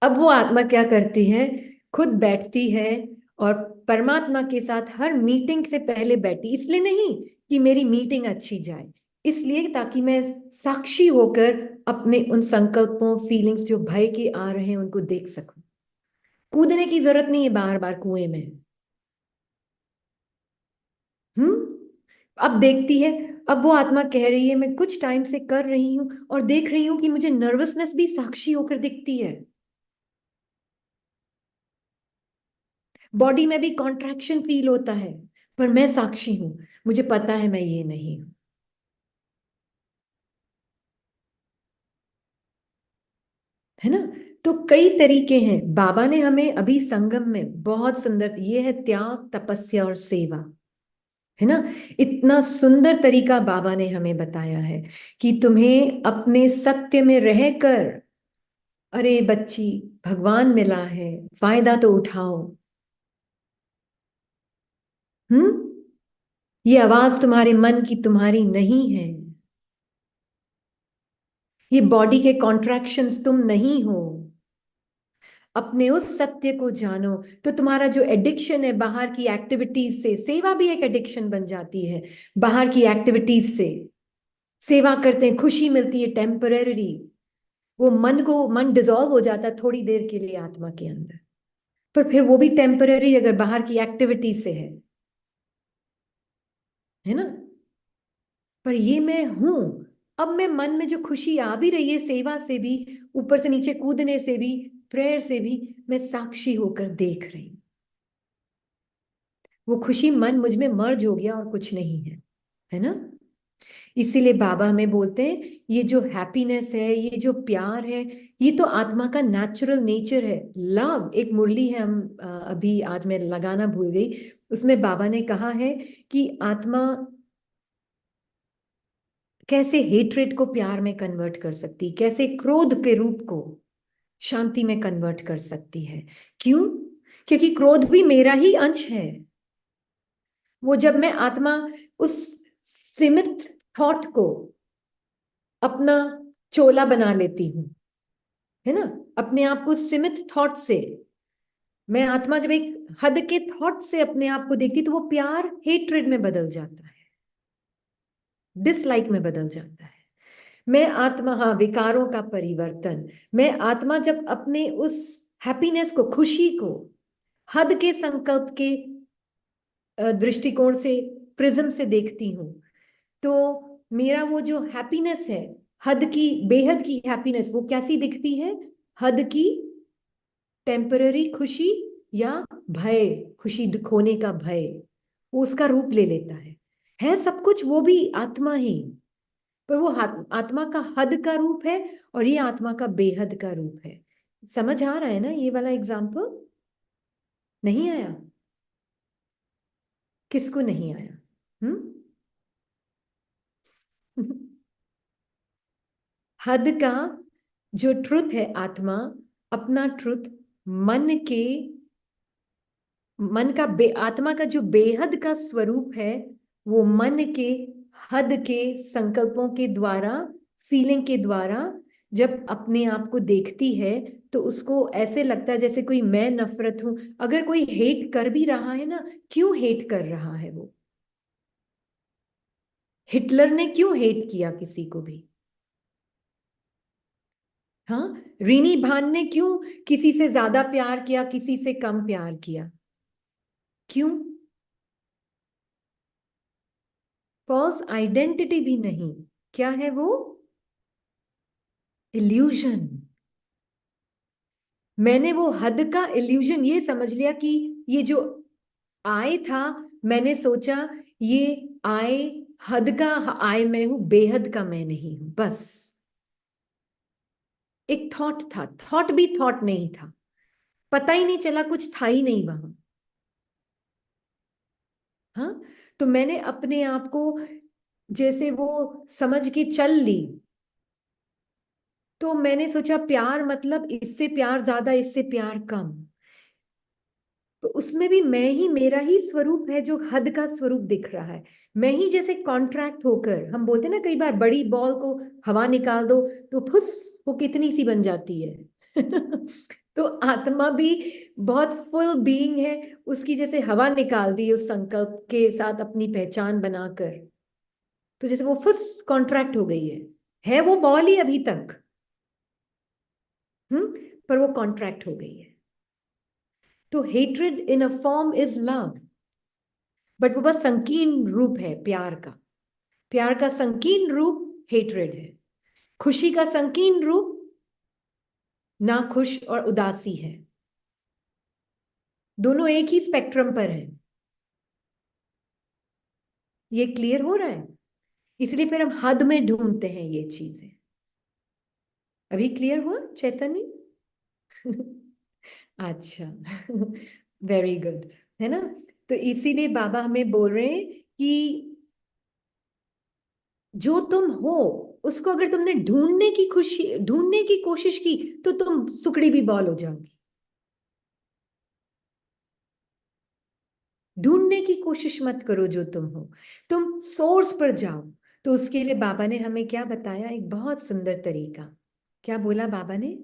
अब वो आत्मा क्या करती है? खुद बैठती है, और परमात्मा के साथ हर मीटिंग से पहले बैठी, इसलिए नहीं कि मेरी मीटिंग अच्छी जाए, इसलिए ताकि मैं साक्षी होकर अपने उन संकल्पों, फीलिंग्स जो भय के आ रहे हैं उनको देख सकूं। कूदने की जरूरत नहीं है बार बार कुएं में। हम्म। अब देखती है, अब वो आत्मा कह रही है मैं कुछ टाइम से कर रही हूं और देख रही हूं कि मुझे नर्वसनेस भी साक्षी होकर दिखती है, बॉडी में भी कॉन्ट्रैक्शन फील होता है, पर मैं साक्षी हूं, मुझे पता है मैं ये नहीं हूं, है ना। तो कई तरीके हैं, बाबा ने हमें अभी संगम में बहुत सुंदर, ये है त्याग, तपस्या और सेवा, है ना। इतना सुंदर तरीका बाबा ने हमें बताया है कि तुम्हें अपने सत्य में रहकर, अरे बच्ची भगवान मिला है, फायदा तो उठाओ। हम्म। ये आवाज तुम्हारे मन की तुम्हारी नहीं है, ये बॉडी के कॉन्ट्रैक्शंस तुम नहीं हो। अपने उस सत्य को जानो, तो तुम्हारा जो एडिक्शन है बाहर की एक्टिविटीज से, सेवा भी एक एडिक्शन बन जाती है। बाहर की एक्टिविटीज से सेवा करते हैं, खुशी मिलती है टेम्पररी, वो मन डिजॉल्व हो जाता है थोड़ी देर के लिए आत्मा के अंदर, पर फिर वो भी टेम्पररी अगर बाहर की एक्टिविटी से है ना। पर ये मैं हूं। अब मैं मन में जो खुशी आ भी रही है सेवा से भी, ऊपर से नीचे कूदने से भी, प्रेयर से भी, मैं साक्षी होकर देख रही हूं। वो खुशी मन मुझ में मर्ज हो गया और कुछ नहीं है ना। इसीलिए बाबा हमें बोलते हैं ये जो हैप्पीनेस है, ये जो प्यार है, ये तो आत्मा का नेचुरल नेचर है। लव, एक मुरली है, हम अभी आज मैं लगाना भूल गई, उसमें बाबा ने कहा है कि आत्मा कैसे हेट्रेड को प्यार में कन्वर्ट कर सकती, कैसे क्रोध के रूप को शांति में कन्वर्ट कर सकती है। क्यों? क्योंकि क्रोध भी मेरा ही अंश है। वो जब मैं आत्मा उस सीमित थॉट को अपना चोला बना लेती हूं, है ना, अपने आप को सीमित थॉट से, मैं आत्मा जब एक हद के थॉट से अपने आप को देखती तो वो प्यार हेट्रेड में बदल जाता है, डिसलाइक में बदल जाता है। मैं आत्मा, हाँ, विकारों का परिवर्तन। मैं आत्मा जब अपने उस हैप्पीनेस को, खुशी को हद के संकल्प के दृष्टिकोण से, प्रिज्म से देखती हूं, तो मेरा वो जो हैप्पीनेस है, हद की, बेहद की हैप्पीनेस, वो कैसी दिखती है? हद की टेम्पररी खुशी या भय, खुशी खोने का भय, वो उसका रूप ले लेता है सब कुछ वो भी आत्मा ही, पर वो आत्मा का हद का रूप है और ये आत्मा का बेहद का रूप है। समझ आ रहा है ना ये वाला एग्जाम्पल? नहीं आया? किसको नहीं आया? हद का जो ट्रुथ है, आत्मा अपना ट्रुथ मन के, मन का आत्मा का जो बेहद का स्वरूप है, वो मन के हद के संकल्पों के द्वारा, फीलिंग के द्वारा जब अपने आप को देखती है तो उसको ऐसे लगता है जैसे कोई मैं नफरत हूं। अगर कोई हेट कर भी रहा है ना, क्यों हेट कर रहा है वो? हिटलर ने क्यों हेट किया किसी को भी? हाँ, रीनी भान ने क्यों किसी से ज्यादा प्यार किया, किसी से कम प्यार किया? क्यों? फॉल्स आइडेंटिटी भी नहीं। क्या है वो? इल्यूजन। मैंने वो हद का इल्यूजन ये समझ लिया कि ये जो आय था, मैंने सोचा ये आय हद का आय मैं हूं, बेहद का मैं नहीं हूं। बस एक थॉट था, थॉट भी थॉट नहीं था, पता ही नहीं चला, कुछ था ही नहीं वहां। हाँ, तो मैंने अपने आप को जैसे वो समझ के चल ली, तो मैंने सोचा प्यार मतलब इससे प्यार ज्यादा, इससे प्यार कम, तो उसमें भी मैं ही, मेरा ही स्वरूप है जो हद का स्वरूप दिख रहा है। मैं ही जैसे कॉन्ट्रैक्ट होकर, हम बोलते ना कई बार, बड़ी बॉल को हवा निकाल दो तो फुस, वो कितनी सी बन जाती है। तो आत्मा भी बहुत फुल बीइंग है, उसकी जैसे हवा निकाल दी उस संकल्प के साथ अपनी पहचान बनाकर, तो जैसे वो फुस कॉन्ट्रैक्ट हो गई है वो बॉल ही अभी तक, पर वो कॉन्ट्रैक्ट हो गई है। तो hatred in a form is love, but वो बस संकीर्ण रूप है प्यार का। प्यार का संकीर्ण रूप हेट्रेड है। खुशी का संकीर्ण रूप नाखुश और उदासी है। दोनों एक ही स्पेक्ट्रम पर है। ये क्लियर हो रहा है? इसलिए फिर हम हद में ढूंढते हैं ये चीजें। अभी क्लियर हुआ चैतन्य? अच्छा। वेरी गुड, है ना। तो इसीलिए बाबा हमें बोल रहे हैं कि जो तुम हो उसको अगर तुमने ढूंढने की कोशिश की तो तुम सुकड़ी भी बॉल हो जाओगी। ढूंढने की कोशिश मत करो जो तुम हो, तुम सोर्स पर जाओ। तो उसके लिए बाबा ने हमें क्या बताया, एक बहुत सुंदर तरीका। क्या बोला बाबा ने?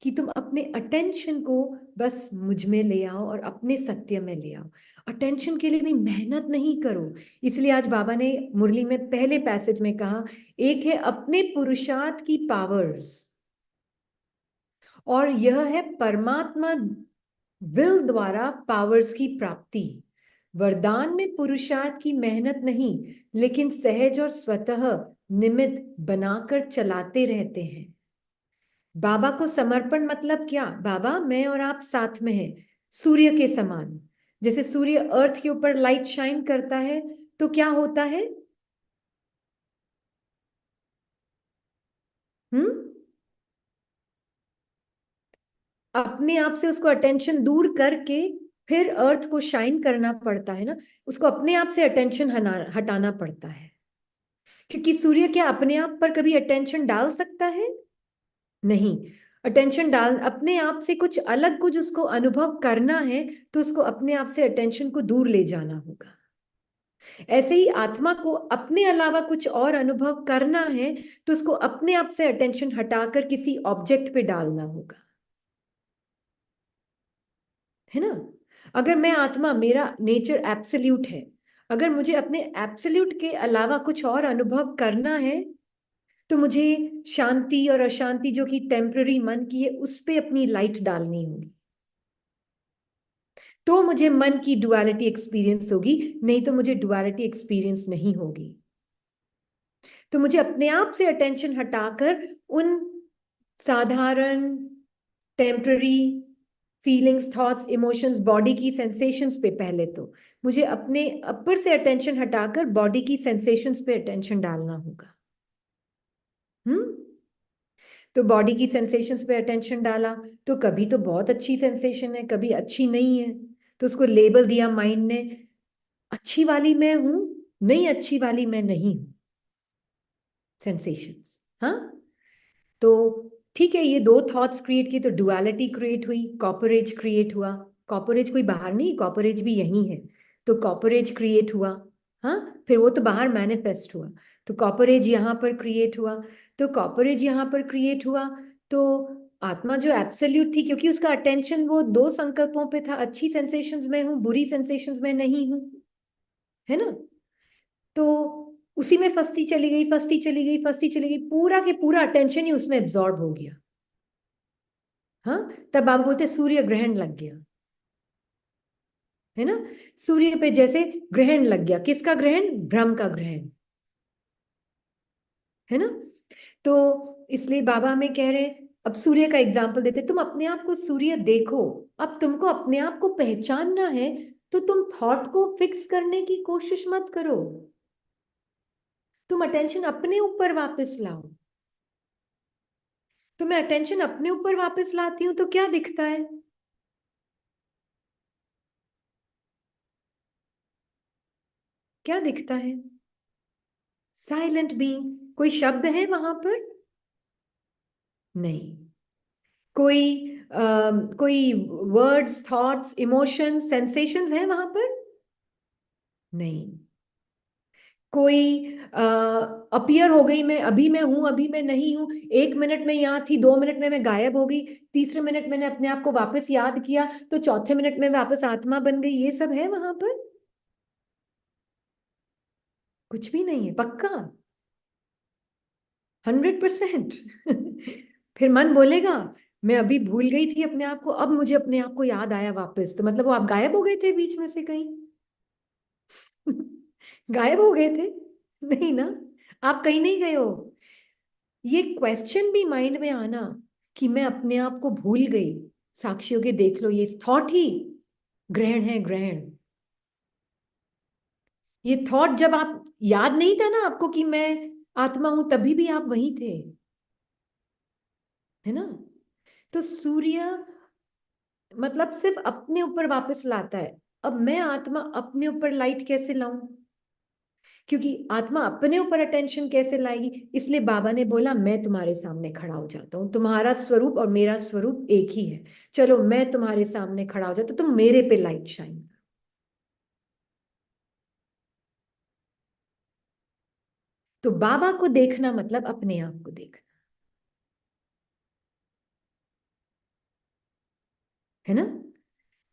कि तुम अपने अटेंशन को बस मुझ में ले आओ और अपने सत्य में ले आओ। अटेंशन के लिए भी मेहनत नहीं करो। इसलिए आज बाबा ने मुरली में पहले पैसेज में कहा, एक है अपने पुरुषार्थ की पावर्स, और यह है परमात्मा विल द्वारा पावर्स की प्राप्ति। वरदान में पुरुषार्थ की मेहनत नहीं, लेकिन सहज और स्वतः निमित्त बनाकर चलाते रहते हैं। बाबा को समर्पण मतलब क्या? बाबा मैं और आप साथ में हैं, सूर्य के समान। जैसे सूर्य अर्थ के ऊपर लाइट शाइन करता है तो क्या होता है? हम्म, अपने आप से उसको अटेंशन दूर करके फिर अर्थ को शाइन करना पड़ता है ना, उसको अपने आप से अटेंशन हटाना पड़ता है। क्योंकि सूर्य क्या अपने आप पर कभी अटेंशन डाल सकता है? नहीं। अटेंशन डाल अपने आप से कुछ अलग, कुछ उसको अनुभव करना है तो उसको अपने आप से अटेंशन को दूर ले जाना होगा। ऐसे ही आत्मा को अपने अलावा कुछ और अनुभव करना है तो उसको अपने आप से अटेंशन हटाकर किसी ऑब्जेक्ट पे डालना होगा, है ना। अगर मैं आत्मा, मेरा नेचर एब्सोल्यूट है, अगर मुझे अपने एब्सोल्यूट के अलावा कुछ और अनुभव करना है तो मुझे शांति और अशांति जो कि टेम्पररी मन की है उस पे अपनी लाइट डालनी होगी, तो मुझे मन की डुअलिटी एक्सपीरियंस होगी, नहीं तो मुझे डुअलिटी एक्सपीरियंस नहीं होगी। तो मुझे अपने आप से अटेंशन हटाकर उन साधारण temporary feelings, thoughts, emotions, body की सेंसेशंस पे, पहले तो मुझे अपने अपर से अटेंशन हटाकर बॉडी की सेंसेशंस पे अटेंशन डालना होगा। हम्म, तो बॉडी की सेंसेशंस पे अटेंशन डाला तो कभी तो बहुत अच्छी सेंसेशन है, कभी अच्छी नहीं है, तो उसको लेबल दिया माइंड ने, अच्छी वाली मैं हूं, नहीं अच्छी वाली मैं नहीं हूं, सेंसेशंस। हाँ, तो ठीक है, ये दो थॉट्स क्रिएट की तो डुअलिटी क्रिएट हुई, कॉपरेज क्रिएट हुआ। कॉपरेज कोई बाहर नहीं, कॉपरेज भी यही है। तो कॉपरेज क्रिएट हुआ, हाँ, फिर वो तो बाहर मैनिफेस्ट हुआ, तो कॉपरेज यहाँ पर क्रिएट हुआ। तो कॉपरेज यहाँ पर क्रिएट हुआ तो आत्मा जो एब्सोल्यूट थी, क्योंकि उसका अटेंशन वो दो संकल्पों पे था, अच्छी सेंसेशंस में हूँ, बुरी सेंसेशंस में नहीं हूँ, है ना। तो उसी में फंसती चली गई, फंसती चली गई, फंसती चली गई, पूरा के पूरा अटेंशन ही उसमें एब्जॉर्ब हो गया। हाँ, तब बाबा बोलते सूर्य ग्रहण लग गया, है ना। सूर्य पे जैसे ग्रहण लग गया, किसका ग्रहण? भ्रम का ग्रहण, है ना। तो इसलिए बाबा हमें कह रहे हैं, अब सूर्य का एग्जाम्पल देते, तुम अपने आप को सूर्य देखो। अब तुमको अपने आप को पहचानना है तो तुम थॉट को फिक्स करने की कोशिश मत करो, तुम अटेंशन अपने ऊपर वापस लाओ। तो मैं अटेंशन अपने ऊपर वापस लाती हूं तो क्या दिखता है? क्या दिखता है? Silent being. कोई शब्द है वहां पर? नहीं। कोई कोई वर्ड्स, थॉट्स, इमोशंस, सेंसेशंस है वहां पर? नहीं। कोई अपीयर हो गई, मैं अभी मैं हूं, अभी मैं नहीं हूं, 1 मिनट में यहां थी, 2 मिनट में मैं गायब हो गई, तीसरे मिनट मैंने अपने आप को वापस याद किया तो चौथे मिनट में वापस आत्मा बन गई, ये सब है वहां पर? कुछ भी नहीं है, पक्का? 100%। फिर मन बोलेगा मैं अभी भूल गई थी अपने आप को, अब मुझे अपने आप को याद आया वापस, तो मतलब वो आप गायब हो गए थे बीच में से कहीं? गायब हो गए थे? नहीं ना, आप कहीं नहीं गए हो। ये क्वेश्चन भी माइंड में आना कि मैं अपने आप को भूल गई, साक्षियों के देख लो, ये थॉट ही ग्रहण है, ग्रहण। ये थॉट जब आप, याद नहीं था ना आपको कि मैं आत्मा हूं, तभी भी आप वहीं थे, है ना। तो सूर्य मतलब सिर्फ अपने ऊपर वापस लाता है। अब मैं आत्मा अपने ऊपर लाइट कैसे लाऊं? क्योंकि आत्मा अपने ऊपर अटेंशन कैसे लाएगी, इसलिए बाबा ने बोला मैं तुम्हारे सामने खड़ा हो जाता हूं, तुम्हारा स्वरूप और मेरा स्वरूप एक ही है, चलो मैं तुम्हारे सामने खड़ा हो जाता हूं, तुम मेरे पे लाइट शाइन। तो बाबा को देखना मतलब अपने आप को देखना, है ना।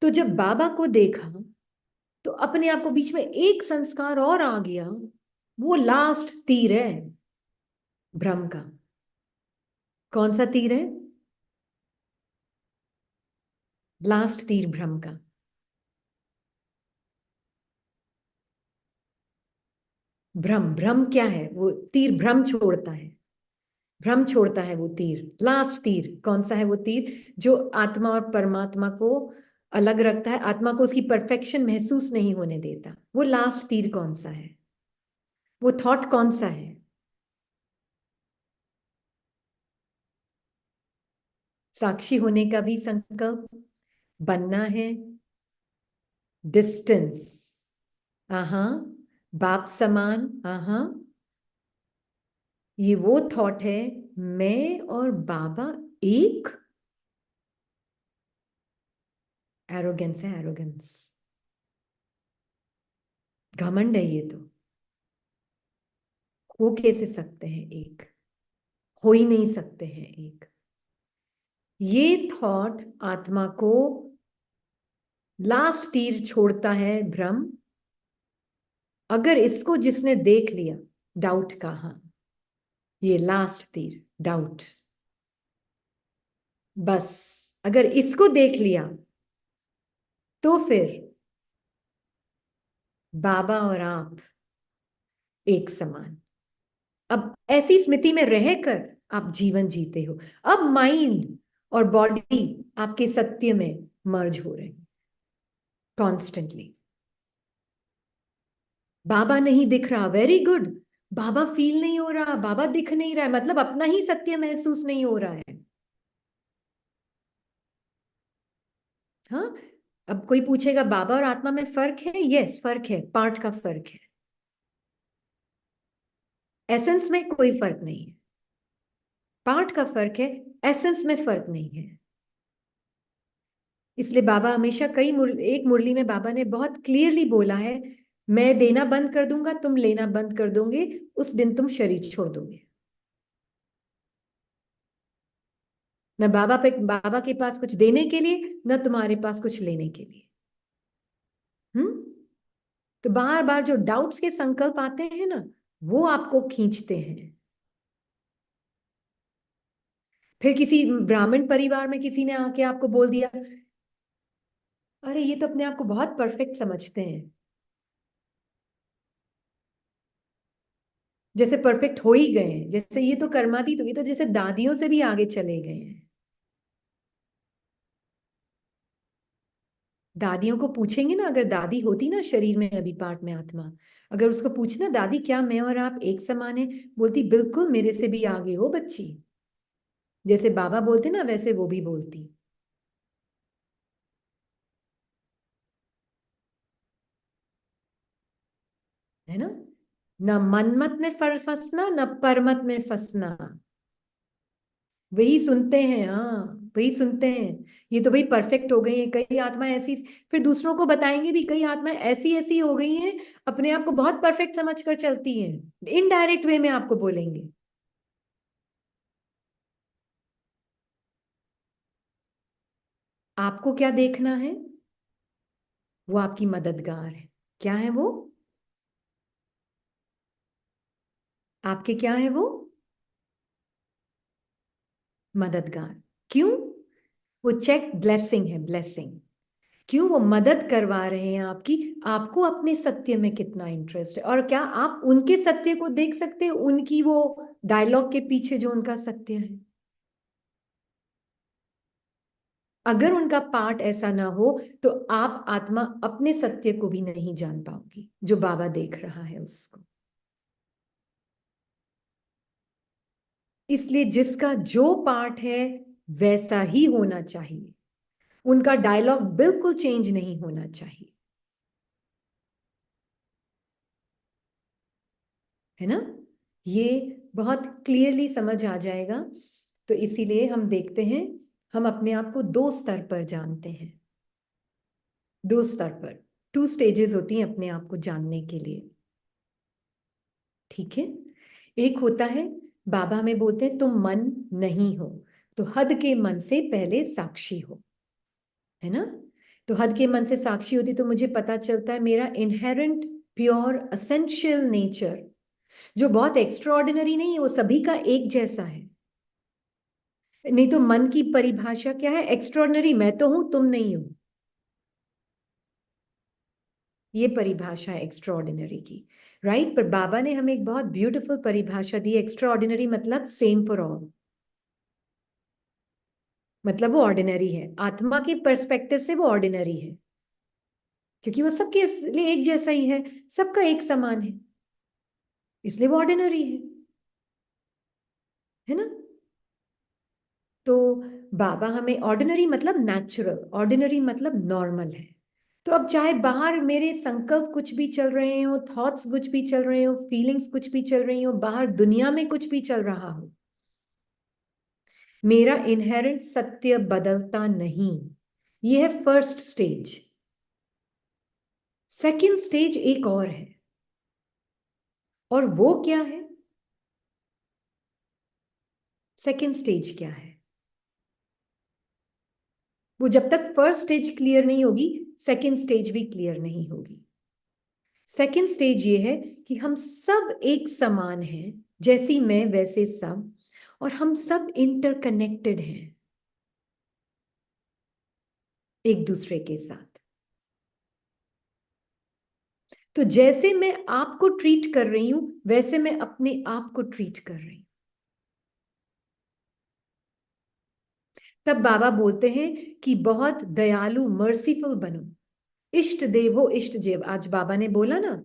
तो जब बाबा को देखा तो अपने आप को, बीच में एक संस्कार और आ गया, वो लास्ट तीर है भ्रम का। कौन सा तीर है? लास्ट तीर भ्रम का। भ्रम, भ्रम क्या है? वो तीर भ्रम छोड़ता है, भ्रम छोड़ता है वो तीर। लास्ट तीर कौन सा है? वो तीर जो आत्मा और परमात्मा को अलग रखता है, आत्मा को उसकी परफेक्शन महसूस नहीं होने देता। वो लास्ट तीर कौन सा है? वो थॉट कौन सा है? साक्षी होने का भी संकल्प बनना है। डिस्टेंस, हाँ, बाप समान, हाँ, ये वो थॉट है, मैं और बाबा एक। एरोगेंस है, एरोगेंस, घमंड है ये तो। हो कैसे सकते हैं एक? हो ही नहीं सकते हैं एक। ये थॉट आत्मा को लास्ट तीर छोड़ता है, भ्रम। अगर इसको जिसने देख लिया, डाउट का, हाँ, ये लास्ट तीर डाउट, बस अगर इसको देख लिया तो फिर बाबा और आप एक समान। अब ऐसी स्मृति में रहकर आप जीवन जीते हो। अब माइंड और बॉडी आपके सत्य में मर्ज हो रहे हैं कॉन्स्टेंटली। बाबा नहीं दिख रहा, वेरी गुड। बाबा फील नहीं हो रहा, बाबा दिख नहीं रहा है, मतलब अपना ही सत्य महसूस नहीं हो रहा है। हाँ, अब कोई पूछेगा बाबा और आत्मा में फर्क है? यस, फर्क है, पार्ट का फर्क है, एसेंस में कोई फर्क नहीं है। पार्ट का फर्क है, एसेंस में फर्क नहीं है। इसलिए बाबा हमेशा एक मुरली में बाबा ने बहुत क्लियरली बोला है, मैं देना बंद कर दूंगा, तुम लेना बंद कर दोगे, उस दिन तुम शरीर छोड़ दोगे। न बाबा के पास कुछ देने के लिए, न तुम्हारे पास कुछ लेने के लिए। तो बार बार जो डाउट्स के संकल्प आते हैं ना, वो आपको खींचते हैं। फिर किसी ब्राह्मण परिवार में किसी ने आके आपको बोल दिया, अरे ये तो अपने आप को बहुत परफेक्ट समझते हैं, जैसे परफेक्ट हो ही गए हैं, जैसे ये तो कर्मातीत, तो ये तो जैसे दादियों से भी आगे चले गए हैं। दादियों को पूछेंगे ना, अगर दादी होती ना शरीर में अभी पार्ट में आत्मा, अगर उसको पूछना दादी क्या मैं और आप एक समान है, बोलती बिल्कुल मेरे से भी आगे हो बच्ची। जैसे बाबा बोलते ना वैसे वो भी बोलती है ना। न मनमत में फंसना, न परमत में फंसना। वही सुनते हैं, हाँ, वही सुनते हैं। ये तो भाई परफेक्ट हो गई है, कई आत्मा ऐसी, फिर दूसरों को बताएंगे भी, कई आत्मा ऐसी ऐसी हो गई हैं, अपने आप को बहुत परफेक्ट समझ कर चलती हैं, इनडायरेक्ट वे में आपको बोलेंगे। आपको क्या देखना है? वो आपकी मददगार है। क्या है वो? आपके क्या है वो? मददगार। क्यों? वो चेक ब्लेसिंग है, ब्लेसिंग। क्यों? वो मदद करवा रहे हैं आपकी। आपको अपने सत्य में कितना इंटरेस्ट है, और क्या आप उनके सत्य को देख सकते हैं, उनकी वो डायलॉग के पीछे जो उनका सत्य है? अगर उनका पार्ट ऐसा ना हो तो आप आत्मा अपने सत्य को भी नहीं जान पाओगी, जो बाबा देख रहा है उसको। इसलिए जिसका जो पार्ट है वैसा ही होना चाहिए, उनका डायलॉग बिल्कुल चेंज नहीं होना चाहिए, है ना। ये बहुत क्लियरली समझ आ जाएगा। तो इसीलिए हम देखते हैं, हम अपने आप को दो स्तर पर जानते हैं। दो स्तर पर, टू स्टेजेस होती हैं अपने आप को जानने के लिए, ठीक है। एक होता है, बाबा हमें बोलते हैं तुम मन नहीं हो, तो हद के मन से पहले साक्षी हो, है ना। तो हद के मन से साक्षी होती तो मुझे पता चलता है मेरा इनहेरेंट प्योर असेंशियल नेचर, जो बहुत एक्स्ट्रा ऑर्डिनरी नहीं है, वो सभी का एक जैसा है। नहीं तो मन की परिभाषा क्या है? एक्स्ट्रॉर्डनरी मैं तो हूं, तुम नहीं हो। ये परिभाषा है एक्स्ट्रॉर्डिनरी की, राइट। पर बाबा ने हमें एक बहुत ब्यूटीफुल परिभाषा दी, एक्स्ट्रॉर्डिनरी मतलब सेम फॉर ऑल। मतलब वो ऑर्डिनरी है, आत्मा के पर्सपेक्टिव से वो ऑर्डिनरी है, क्योंकि वो सबके लिए एक जैसा ही है, सबका एक समान है, इसलिए वो ऑर्डिनरी है ना। तो बाबा हमें, ऑर्डिनरी मतलब नेचुरल, ऑर्डिनरी मतलब नॉर्मल है। तो अब चाहे बाहर मेरे संकल्प कुछ भी चल रहे हो, थॉट्स कुछ भी चल रहे हो, फीलिंग्स कुछ भी चल रही हो, बाहर दुनिया में कुछ भी चल रहा हो, मेरा इनहेरेंट सत्य बदलता नहीं। यह है फर्स्ट स्टेज। सेकंड स्टेज एक और है, और वो क्या है? सेकंड स्टेज क्या है? वो जब तक फर्स्ट स्टेज क्लियर नहीं होगी, सेकंड स्टेज भी क्लियर नहीं होगी। सेकंड स्टेज ये है कि हम सब एक समान हैं, जैसी मैं वैसे सब, और हम सब इंटरकनेक्टेड हैं एक दूसरे के साथ। तो जैसे मैं आपको ट्रीट कर रही हूं, वैसे मैं अपने आप को ट्रीट कर रही हूं। तब बाबा बोलते हैं कि बहुत दयालु, मर्सीफुल बनो, इष्ट देव हो, इष्ट देव। आज बाबा ने बोला ना,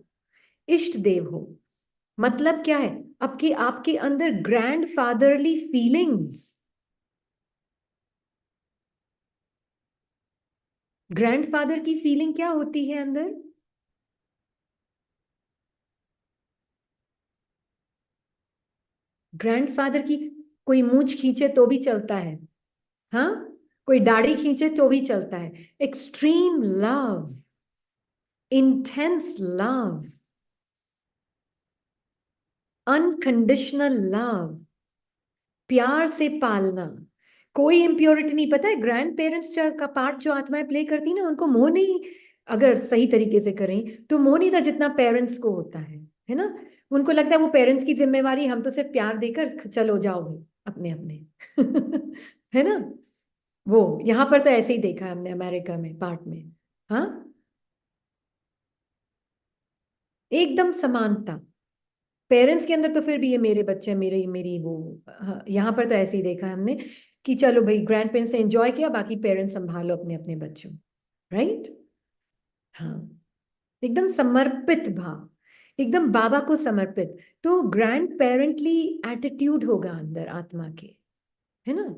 इष्ट देव हो, मतलब क्या है? आपके आपके अंदर ग्रैंड फादरली फीलिंग्स, ग्रैंडफादर की फीलिंग क्या होती है अंदर? ग्रैंडफादर की, कोई मूंछ खींचे तो भी चलता है, हाँ, कोई दाढ़ी खींचे तो भी चलता है। Extreme love, intense love, unconditional love, प्यार से पालना, कोई इम्प्योरिटी नहीं। पता है, ग्रैंड पेरेंट्स का पार्ट जो आत्माएं प्ले करती ना, उनको मोह नहीं, अगर सही तरीके से करें तो मोह नहीं था जितना पेरेंट्स को होता है ना। उनको लगता है वो पेरेंट्स की जिम्मेवारी, हम तो सिर्फ प्यार देकर चलो जाओ भाई अपने अपने है ना। वो यहाँ पर तो ऐसे ही देखा है हमने अमेरिका में पार्ट में। हाँ, एकदम समानता। पेरेंट्स के अंदर तो फिर भी ये मेरे बच्चे, मेरे मेरी वो, हाँ, यहाँ पर तो ऐसे ही देखा है हमने कि चलो भाई, ग्रैंड पेरेंट्स ने एंजॉय किया, बाकी पेरेंट्स संभालो अपने अपने बच्चों। राइट। हाँ, एकदम समर्पित भाव, एकदम बाबा को समर्पित। तो ग्रैंड पेरेंटली एटीट्यूड होगा अंदर आत्मा के, है ना।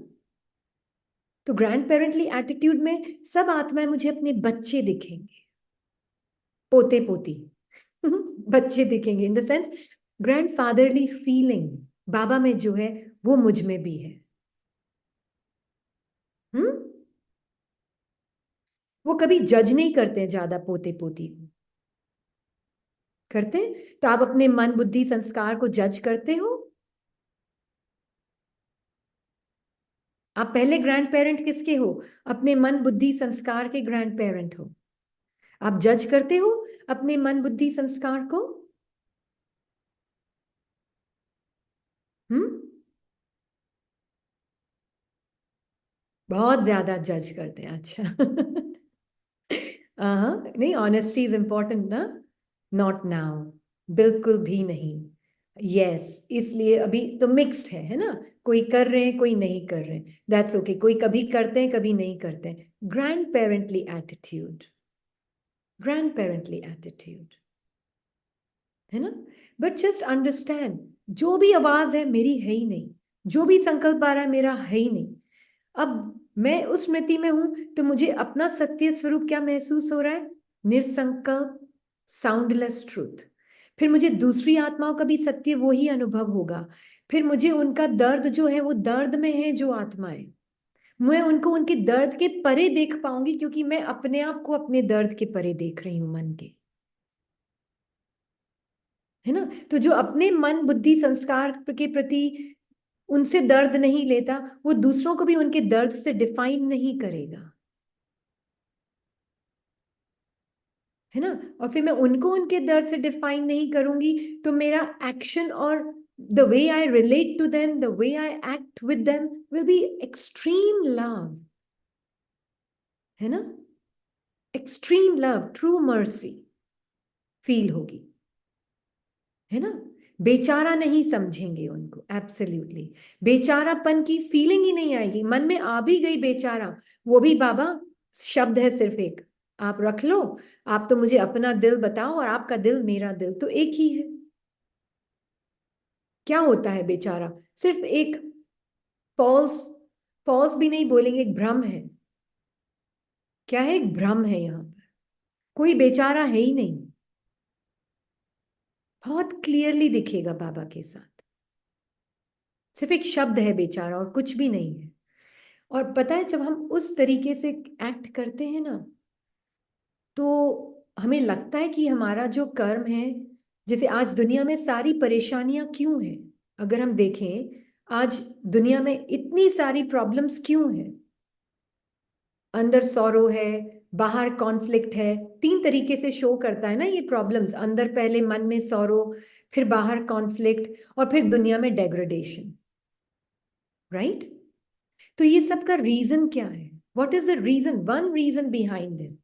तो ग्रैंड पेरेंटली एटीट्यूड में सब आत्माएं मुझे अपने बच्चे दिखेंगे, पोते पोती बच्चे दिखेंगे, in the sense grand fatherly feeling Baba में जो है, वो मुझ में भी है। हम्म। वो कभी जज नहीं करते हैं ज्यादा पोते पोती को, करते हैं? तो आप अपने मन बुद्धि संस्कार को जज करते हो? आप पहले ग्रैंड पेरेंट किसके हो? अपने मन बुद्धि संस्कार के ग्रैंड पेरेंट हो। आप जज करते हो अपने मन बुद्धि संस्कार को? हम्म। बहुत ज्यादा जज करते हैं, अच्छा हाँ, नहीं, ऑनेस्टी इज इंपॉर्टेंट ना। नॉट नाउ, बिल्कुल भी नहीं। यस, इसलिए अभी तो मिक्स्ड है ना। कोई कर रहे हैं, कोई नहीं कर रहे हैं, दैट्स ओके। कोई कभी करते हैं, कभी नहीं करते हैं। Grand parenterally attitude, grand parenterally attitude, है ना। बट जस्ट अंडरस्टैंड, जो भी आवाज है मेरी है ही नहीं, जो भी संकल्प आ रहा है मेरा है ही नहीं। अब मैं उस स्मृति में हूं, तो मुझे अपना सत्य स्वरूप क्या महसूस हो रहा है? निर्संकल्प, साउंडलेस ट्रूथ। फिर मुझे दूसरी आत्माओं का भी सत्य वो ही अनुभव होगा। फिर मुझे उनका दर्द जो है, वो दर्द में है जो आत्माएं, मैं उनको उनके दर्द के परे देख पाऊंगी, क्योंकि मैं अपने आप को अपने दर्द के परे देख रही हूं, मन के, है ना। तो जो अपने मन बुद्धि संस्कार के प्रति उनसे दर्द नहीं लेता, वो दूसरों को भी उनके दर्द से डिफाइन नहीं करेगा, है ना। और फिर मैं उनको उनके दर्द से डिफाइन नहीं करूंगी, तो मेरा एक्शन और the way I relate to them, the way I act with them will be extreme love, है ना। Extreme love, true mercy feel होगी, है ना। बेचारा नहीं समझेंगे उनको, एब्सोल्युटली बेचारापन की फीलिंग ही नहीं आएगी। मन में आ भी गई बेचारा, वो भी बाबा शब्द है सिर्फ एक, आप रख लो। आप तो मुझे अपना दिल बताओ और आपका दिल मेरा दिल तो एक ही है। क्या होता है बेचारा? सिर्फ एक फॉल्स, फॉल्स भी नहीं बोलेंगे, एक भ्रम है। क्या है? एक भ्रम है। यहाँ पर कोई बेचारा है ही नहीं। बहुत क्लियरली दिखेगा बाबा के साथ, सिर्फ एक शब्द है बेचारा और कुछ भी नहीं है। और पता है, जब हम उस तरीके से एक्ट करते हैं ना, तो हमें लगता है कि हमारा जो कर्म है, जैसे आज दुनिया में सारी परेशानियां क्यों हैं? अगर हम देखें, आज दुनिया में इतनी सारी प्रॉब्लम्स क्यों हैं? अंदर सॉरो है, बाहर कॉन्फ्लिक्ट है। तीन तरीके से शो करता है ना ये प्रॉब्लम्स। अंदर पहले मन में सॉरो, फिर बाहर कॉन्फ्लिक्ट, और फिर दुनिया में डेग्रेडेशन, राइट? तो ये सब का रीजन क्या है? What is the reason, one reason behind it?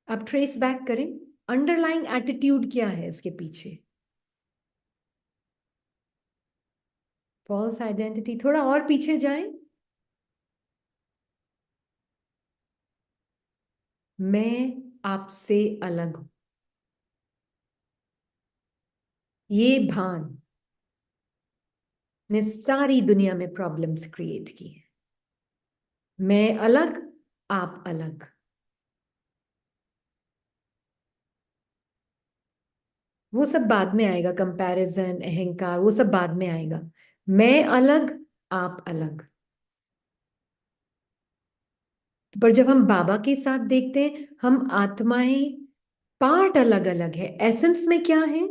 आप ट्रेस बैक करें, अंडरलाइंग एटीट्यूड क्या है उसके पीछे? False identity. थोड़ा और पीछे जाएं, मैं आपसे अलग हूं, ये भान ने सारी दुनिया में प्रॉब्लम्स क्रिएट की है। मैं अलग, आप अलग। वो सब बाद में आएगा, कंपैरिजन, अहंकार, वो सब बाद में आएगा। मैं अलग, आप अलग। पर जब हम बाबा के साथ देखते हैं, हम आत्माएं, पार्ट अलग अलग है, एसेंस में क्या है?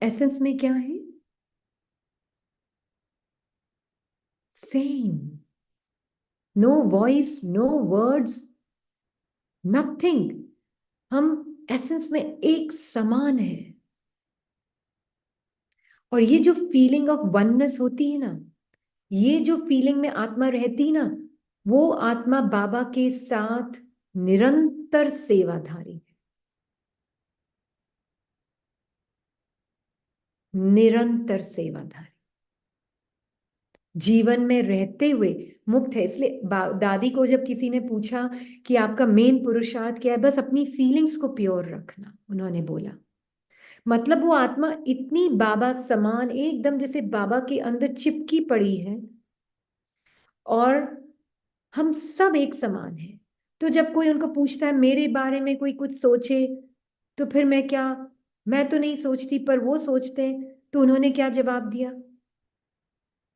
एसेंस में क्या है? Same. No voice, no words, nothing. हम एसेंस में एक समान है। और ये जो फीलिंग ऑफ वननेस होती है ना, ये जो फीलिंग में आत्मा रहती ना, वो आत्मा बाबा के साथ निरंतर सेवाधारी है, निरंतर सेवाधारी, जीवन में रहते हुए मुक्त है। इसलिए दादी को जब किसी ने पूछा कि आपका मेन पुरुषार्थ क्या है, बस अपनी फीलिंग्स को प्योर रखना, उन्होंने बोला। मतलब वो आत्मा इतनी बाबा समान, एकदम जैसे बाबा के अंदर चिपकी पड़ी है, और हम सब एक समान हैं। तो जब कोई उनको पूछता है मेरे बारे में, कोई कुछ सोचे, तो फिर मैं क्या, मैं तो नहीं सोचती पर वो सोचते हैं, तो उन्होंने क्या जवाब दिया?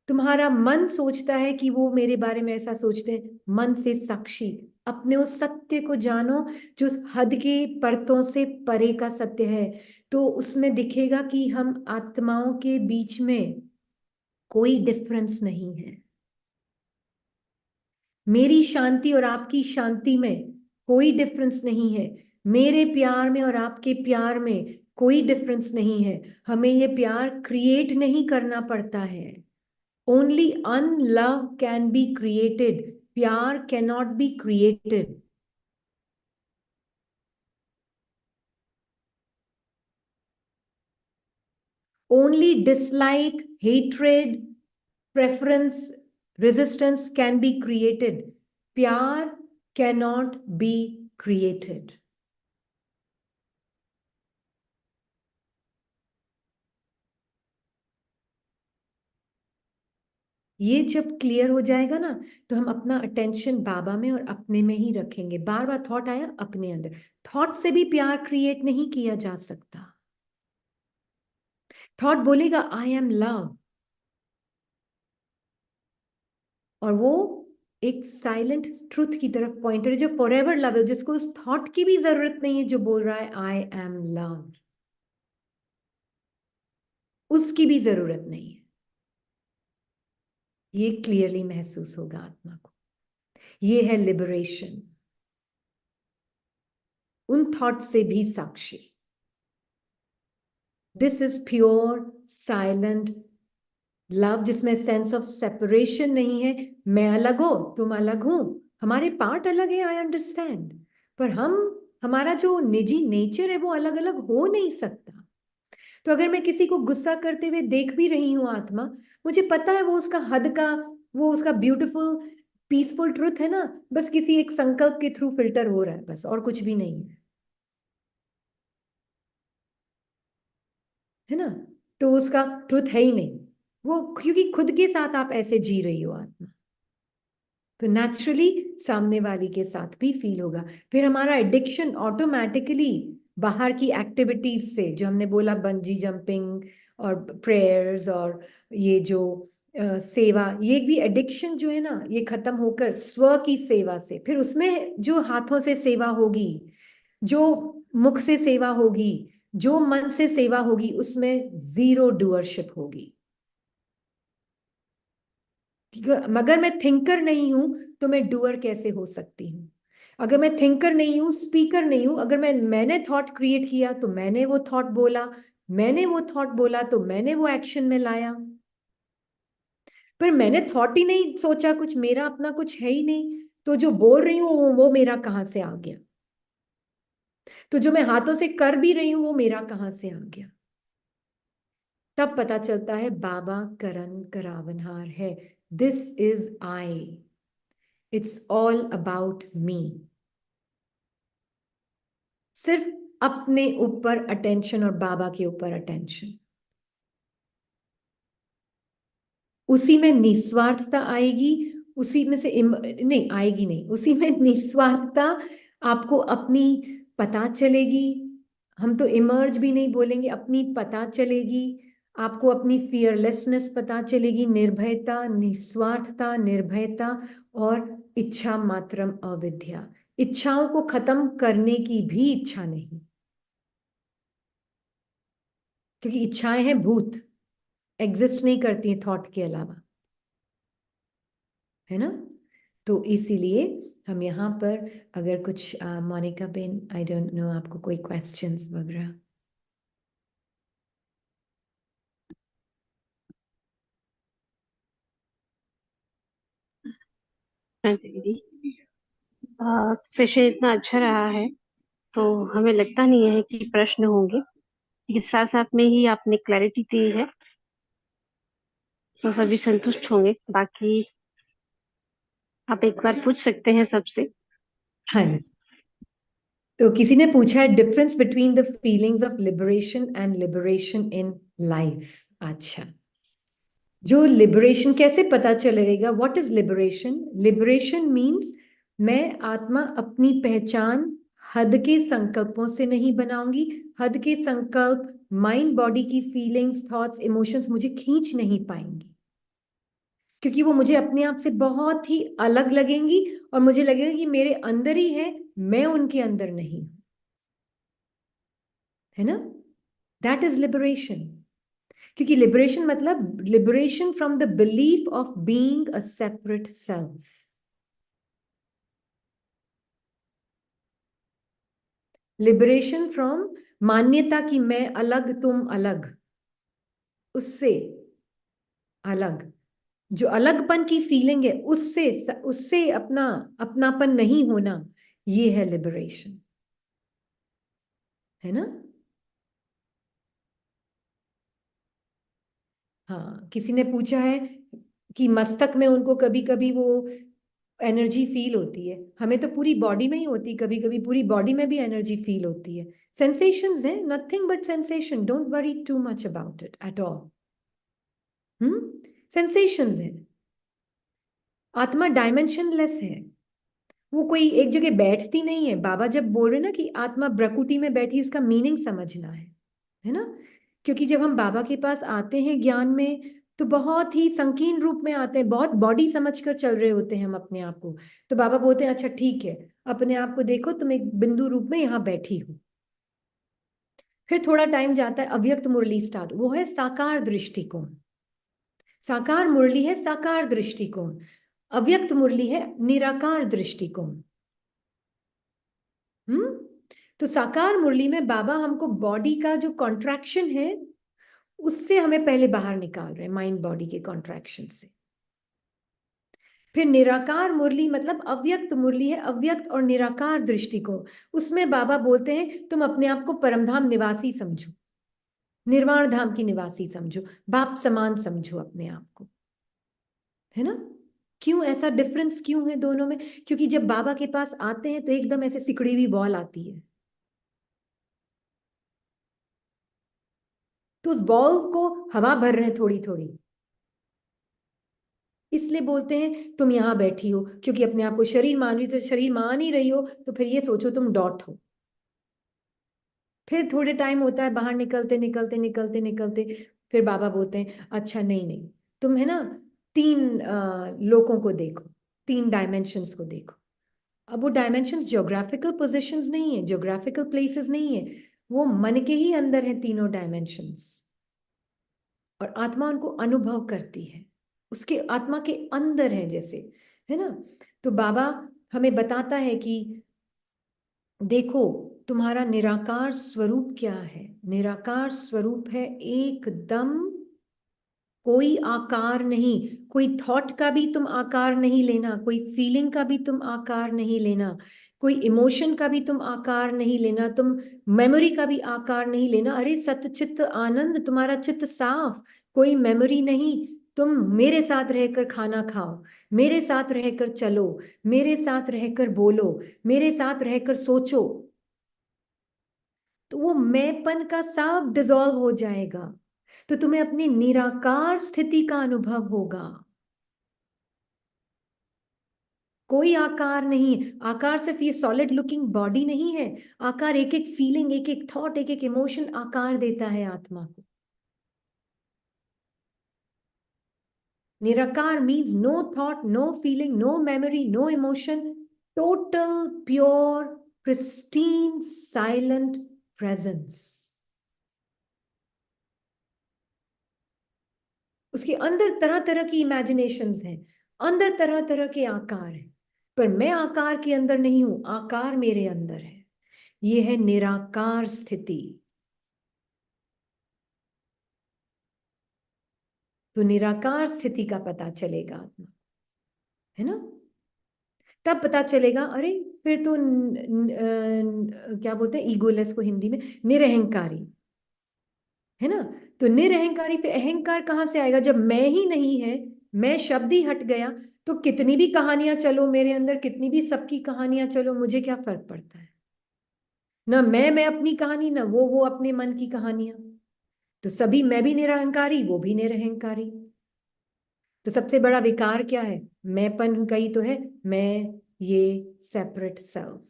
तुम्हारा मन सोचता है कि वो मेरे बारे में ऐसा सोचते हैं, मन से साक्षी, अपने उस सत्य को जानो जो उस हद के परतों से परे का सत्य है। तो उसमें दिखेगा कि हम आत्माओं के बीच में कोई डिफरेंस नहीं है। मेरी शांति और आपकी शांति में कोई डिफरेंस नहीं है। मेरे प्यार में और आपके प्यार में कोई डिफरेंस नहीं है। हमें ये प्यार क्रिएट नहीं करना पड़ता है। ओनली अनलव कैन बी क्रिएटेड, प्यार can not be created. Only dislike, hatred, preference, resistance can be created. प्यार कैन नॉट बी क्रिएटेड। ये जब क्लियर हो जाएगा ना, तो हम अपना अटेंशन बाबा में और अपने में ही रखेंगे। बार बार थॉट आया, अपने अंदर। थॉट से भी प्यार क्रिएट नहीं किया जा सकता। थॉट बोलेगा आई एम लव, और वो एक साइलेंट ट्रुथ की तरफ पॉइंटर है, जो फॉर एवर लव है, जिसको उस थॉट की भी जरूरत नहीं है, जो बोल रहा है आई एम लव, उसकी भी जरूरत नहीं है। ये क्लियरली महसूस होगा आत्मा को। ये है लिबरेशन, उन थॉट से भी साक्षी। This is pure silent love, जिसमें सेंस ऑफ सेपरेशन नहीं है। मैं अलग हो, तुम अलग हो, हमारे पार्ट अलग है, आई अंडरस्टैंड, पर हमारा जो निजी नेचर है वो अलग अलग हो नहीं सकता। तो अगर मैं किसी को गुस्सा करते हुए देख भी रही हूँ आत्मा, मुझे पता है वो उसका हद का, वो उसका ब्यूटीफुल पीसफुल ट्रुथ है ना, बस किसी एक संकल्प के थ्रू फिल्टर हो रहा है, बस, और कुछ भी नहीं है ना। तो उसका ट्रुथ है ही नहीं वो, क्योंकि खुद के साथ आप ऐसे जी रही हो आत्मा, तो नेचुरली सामने वाली के साथ भी फील होगा। फिर हमारा एडिक्शन ऑटोमेटिकली बाहर की एक्टिविटीज से, जो हमने बोला बंजी जंपिंग और प्रेयर्स और ये जो सेवा, ये भी एडिक्शन जो है ना, ये खत्म होकर स्व की सेवा से, फिर उसमें जो हाथों से सेवा होगी, जो मुख से सेवा होगी, जो मन से सेवा होगी, उसमें जीरो डूअरशिप होगी। मगर मैं थिंकर नहीं हूं तो मैं डूअर कैसे हो सकती हूँ? अगर मैं थिंकर नहीं हूं, स्पीकर नहीं हूं, अगर मैंने थॉट क्रिएट किया तो मैंने वो थॉट बोला, मैंने वो थॉट बोला तो मैंने वो एक्शन में लाया, पर मैंने थॉट ही नहीं सोचा, कुछ मेरा अपना कुछ है ही नहीं, तो जो बोल रही हूँ वो मेरा कहाँ से आ गया? तो जो मैं हाथों से कर भी रही हूँ वो मेरा कहाँ से आ गया? तब पता चलता है बाबा करन करावनहार है, this is I, it's all about मी। सिर्फ अपने ऊपर अटेंशन और बाबा के ऊपर अटेंशन, उसी में निस्वार्थता आएगी, उसी में से नहीं आएगी, नहीं, उसी में निस्वार्थता आपको अपनी पता चलेगी। हम तो इमर्ज भी नहीं बोलेंगे, अपनी पता चलेगी आपको, अपनी फियरलेसनेस पता चलेगी, निर्भयता, निस्वार्थता, निर्भयता और इच्छा मात्रम अविद्या, इच्छाओं को खत्म करने की भी इच्छा नहीं, क्योंकि इच्छाएं हैं भूत, एग्जिस्ट नहीं करती हैं थॉट के अलावा, है ना। तो इसीलिए हम यहाँ पर अगर कुछ मोनिका बेन, आई डोंट नो, आपको कोई क्वेश्चंस वगैरह? हाँ जी दीदी, सेशन इतना अच्छा रहा है तो हमें लगता नहीं है कि प्रश्न होंगे, लेकिन साथ साथ में ही आपने क्लैरिटी दी है तो सभी संतुष्ट होंगे। बाकी आप एक बार पूछ सकते हैं सबसे। हाँ जी। तो किसी ने पूछा है difference between the feelings of liberation and liberation in life. अच्छा, जो लिबरेशन कैसे पता चलेगा? What is liberation? Liberation means मैं आत्मा अपनी पहचान हद के संकल्पों से नहीं बनाऊंगी। हद के संकल्प, माइंड बॉडी की फीलिंग्स, थॉट्स, इमोशंस मुझे खींच नहीं पाएंगी, क्योंकि वो मुझे अपने आप से बहुत ही अलग लगेंगी और मुझे लगेगा कि मेरे अंदर ही है, मैं उनके अंदर नहीं, है ना। That is liberation. क्योंकि लिबरेशन मतलब liberation from the belief of being a separate self, liberation from मान्यता की मैं अलग तुम अलग, उससे अलग, जो अलगपन की फीलिंग है उससे उससे अपना अपनापन नहीं होना, ये है लिबरेशन, है ना। हाँ, किसी ने पूछा है कि मस्तक में उनको कभी कभी वो एनर्जी फील होती है, हमें तो पूरी बॉडी में ही होती, कभी कभी पूरी बॉडी में भी एनर्जी फील होती है। सेंसेशंस है, nothing but sensation, don't worry too much about it at all. Sensations है, आत्मा डायमेंशनलेस है, वो कोई एक जगह बैठती नहीं है। बाबा जब बोल रहे ना कि आत्मा ब्रकुटी में बैठी, उसका मीनिंग समझना है ना। क्योंकि जब हम बाबा के पास आते हैं ज्ञान में, तो बहुत ही संकीर्ण रूप में आते हैं, बहुत बॉडी समझकर चल रहे होते हैं हम अपने आप को। तो बाबा बोलते हैं अच्छा ठीक है, अपने आप को देखो तुम एक बिंदु रूप में यहाँ बैठी हो। फिर थोड़ा टाइम जाता है, अव्यक्त मुरली स्टार्ट, वो है साकार दृष्टिकोण। साकार मुरली है साकार दृष्टिकोण, अव्यक्त मुरली है निराकार दृष्टिकोण। तो साकार मुरली में बाबा हमको बॉडी का जो कॉन्ट्रैक्शन है उससे हमें पहले बाहर निकाल रहे हैं, माइंड बॉडी के कॉन्ट्रैक्शन से। फिर निराकार मुरली मतलब अव्यक्त मुरली है, अव्यक्त और निराकार दृष्टिकोण। उसमें बाबा बोलते हैं तुम अपने आप को परमधाम निवासी समझो, निर्वाण धाम की निवासी समझो, बाप समान समझो अपने आप को, है ना। क्यों ऐसा डिफरेंस क्यों है दोनों में? क्योंकि जब बाबा के पास आते हैं तो एकदम ऐसे सिकड़ी हुई बॉल आती है, तो उस बॉल को हवा भर रहे हैं थोड़ी थोड़ी, इसलिए बोलते हैं तुम यहां बैठी हो, क्योंकि अपने आप को शरीर मान रही हो, तो शरीर मान ही रही हो तो फिर ये सोचो तुम डॉट हो। फिर थोड़े टाइम होता है, बाहर निकलते निकलते निकलते निकलते फिर बाबा बोलते हैं अच्छा नहीं नहीं, तुम है ना तीन लोकों को देखो, तीन डायमेंशंस को देखो। अब वो डायमेंशंस ज्योग्राफिकल पोजीशंस नहीं है, ज्योग्राफिकल प्लेसेस नहीं है, वो मन के ही अंदर है तीनों डायमेंशंस, और आत्मा उनको अनुभव करती है, उसके आत्मा के अंदर है जैसे, है ना। तो बाबा हमें बताता है कि देखो तुम्हारा निराकार स्वरूप क्या है। निराकार स्वरूप है एकदम कोई आकार नहीं, कोई थॉट का भी तुम आकार नहीं लेना, कोई फीलिंग का भी तुम आकार नहीं लेना, कोई इमोशन का भी तुम आकार नहीं लेना, तुम मेमोरी का भी आकार नहीं लेना। अरे सतचित्त आनंद, तुम्हारा चित्त साफ, कोई मेमोरी नहीं। तुम मेरे साथ रहकर खाना खाओ, मेरे साथ रहकर चलो, मेरे साथ रहकर बोलो, मेरे साथ रहकर सोचो, तो वो मैंपन का सब डिसॉल्व हो जाएगा, तो तुम्हें अपनी निराकार स्थिति का अनुभव होगा। कोई आकार नहीं, आकार सिर्फ ये सॉलिड लुकिंग बॉडी नहीं है, आकार एक एक फीलिंग, एक एक थॉट, एक एक इमोशन आकार देता है आत्मा को। निराकार means no thought, no feeling, no memory, no emotion, total pure pristine silent presence. उसके अंदर तरह तरह की इमेजिनेशंस हैं, अंदर तरह तरह के आकार हैं, पर मैं आकार के अंदर नहीं हूं, आकार मेरे अंदर है। ये है निराकार स्थिति। तो निराकार स्थिति का पता चलेगा आत्मा, है ना। तब पता चलेगा, अरे फिर तो क्या बोलते हैं ईगोलेस को हिंदी में, निरहंकारी, है ना। तो निरहंकारी पे अहंकार कहां से आएगा जब मैं ही नहीं है, मैं शब्द ही हट गया, तो कितनी भी कहानियां चलो मेरे अंदर, कितनी भी सबकी कहानियां चलो, मुझे क्या फर्क पड़ता है। ना मैं अपनी कहानी, ना वो अपने मन की कहानियां। तो सभी, मैं भी निरहंकारी, वो भी निरहंकारी। तो सबसे बड़ा विकार क्या है? मैंपन का ही तो है, मैं ये सेपरेट सेल्फ,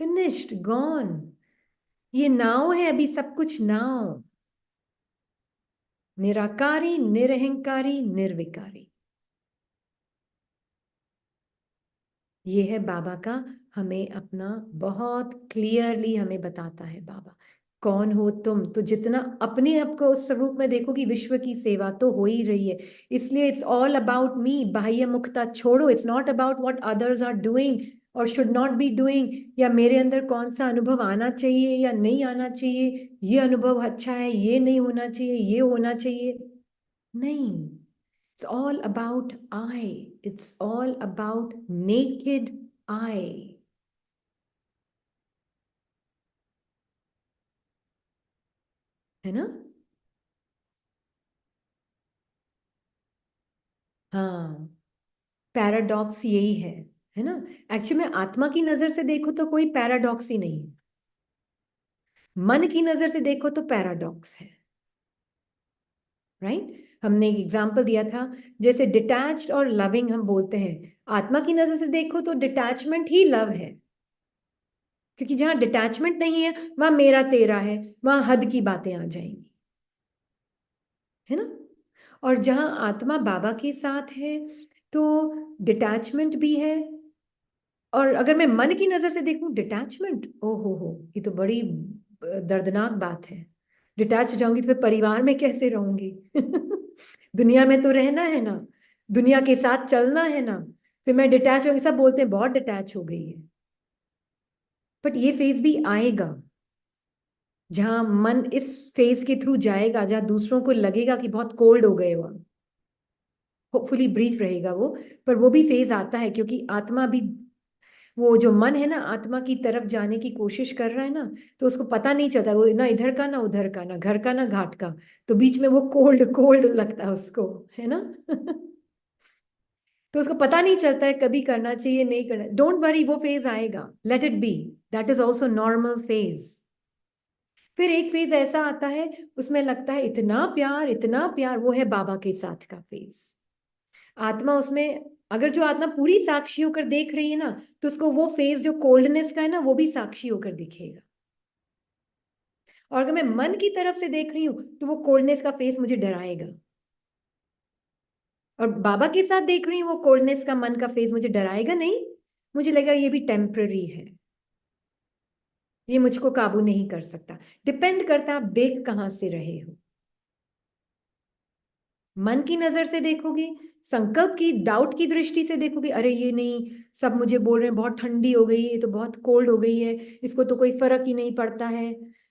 फिनिश्ड गॉन। ये नाव है अभी, सब कुछ नाव, निराकारी निरहंकारी निर्विकारी। ये है बाबा का, हमें अपना बहुत क्लियरली हमें बताता है बाबा, कौन हो तुम। तो जितना अपने आप को उस स्वरूप में देखोगी, विश्व की सेवा तो हो ही रही है। इसलिए इट्स ऑल अबाउट मी, बाह्य मुक्ता छोड़ो। It's not about what others are doing और शुड नॉट बी डूइंग, या मेरे अंदर कौन सा अनुभव आना चाहिए या नहीं आना चाहिए, ये अनुभव अच्छा है, ये नहीं होना चाहिए, ये होना चाहिए, नहीं। It's all about I. It's all about naked I. है ना। हाँ, पैराडॉक्स यही है ना। एक्चुअली में आत्मा की नजर से देखो तो कोई पैराडॉक्स ही नहीं है, मन की नजर से देखो तो पैराडॉक्स है, राइट। हमने एक एग्जाम्पल दिया था, जैसे डिटैच्ड और लविंग हम बोलते हैं, आत्मा की नजर से देखो तो डिटैचमेंट ही लव है, क्योंकि जहां डिटैचमेंट नहीं है वहां मेरा तेरा है, वहां हद की बातें आ जाएंगी, है ना। और जहां आत्मा बाबा के साथ है तो डिटैचमेंट भी है। और अगर मैं मन की नजर से देखूं डिटैचमेंट, ओ हो, ये तो बड़ी दर्दनाक बात है। डिटैच हो जाऊंगी तो फिर परिवार में कैसे रहूंगी? दुनिया में तो रहना है ना, दुनिया के साथ चलना है ना। फिर मैं डिटैच होगी, सब बोलते हैं बहुत डिटैच हो गई है, बट ये फेज भी आएगा जहां मन इस फेज के थ्रू जाएगा, जहां दूसरों को लगेगा कि बहुत कोल्ड हो गए हो हम, होपफुली ब्रीफ रहेगा वो, पर वो भी फेज आता है, क्योंकि आत्मा भी, वो जो मन है ना आत्मा की तरफ जाने की कोशिश कर रहा है ना, तो उसको पता नहीं चलता, वो ना इधर का ना उधर का, ना घर का ना घाट का, तो बीच में वो कोल्ड कोल्ड लगता है उसको, है ना। तो उसको पता नहीं चलता है कभी करना चाहिए नहीं करना। डोंट वरी, वो फेज आएगा, let it be, that is also normal phase. फिर एक फेज ऐसा आता है, उसमें लगता है इतना प्यार इतना प्यार, वो है बाबा के साथ का फेज। आत्मा उसमें, अगर जो आत्मा पूरी साक्षी होकर देख रही है ना, तो उसको वो फेज जो कोल्डनेस का है ना, वो भी साक्षी होकर दिखेगा। और अगर मैं मन की तरफ से देख रही हूं, तो वो कोल्डनेस का फेस मुझे डराएगा। और बाबा के साथ देख रही हूँ, वो कोल्डनेस का मन का फेस मुझे डराएगा नहीं, मुझे लगेगा ये भी टेम्पररी है, ये मुझको काबू नहीं कर सकता। डिपेंड करता है आप देख कहां से रहे हो। मन की नजर से देखोगे, संकल्प की डाउट की दृष्टि से देखोगे, अरे ये नहीं, सब मुझे बोल रहे हैं बहुत ठंडी हो गई, ये तो बहुत कोल्ड हो गई है, इसको तो कोई फर्क ही नहीं पड़ता है,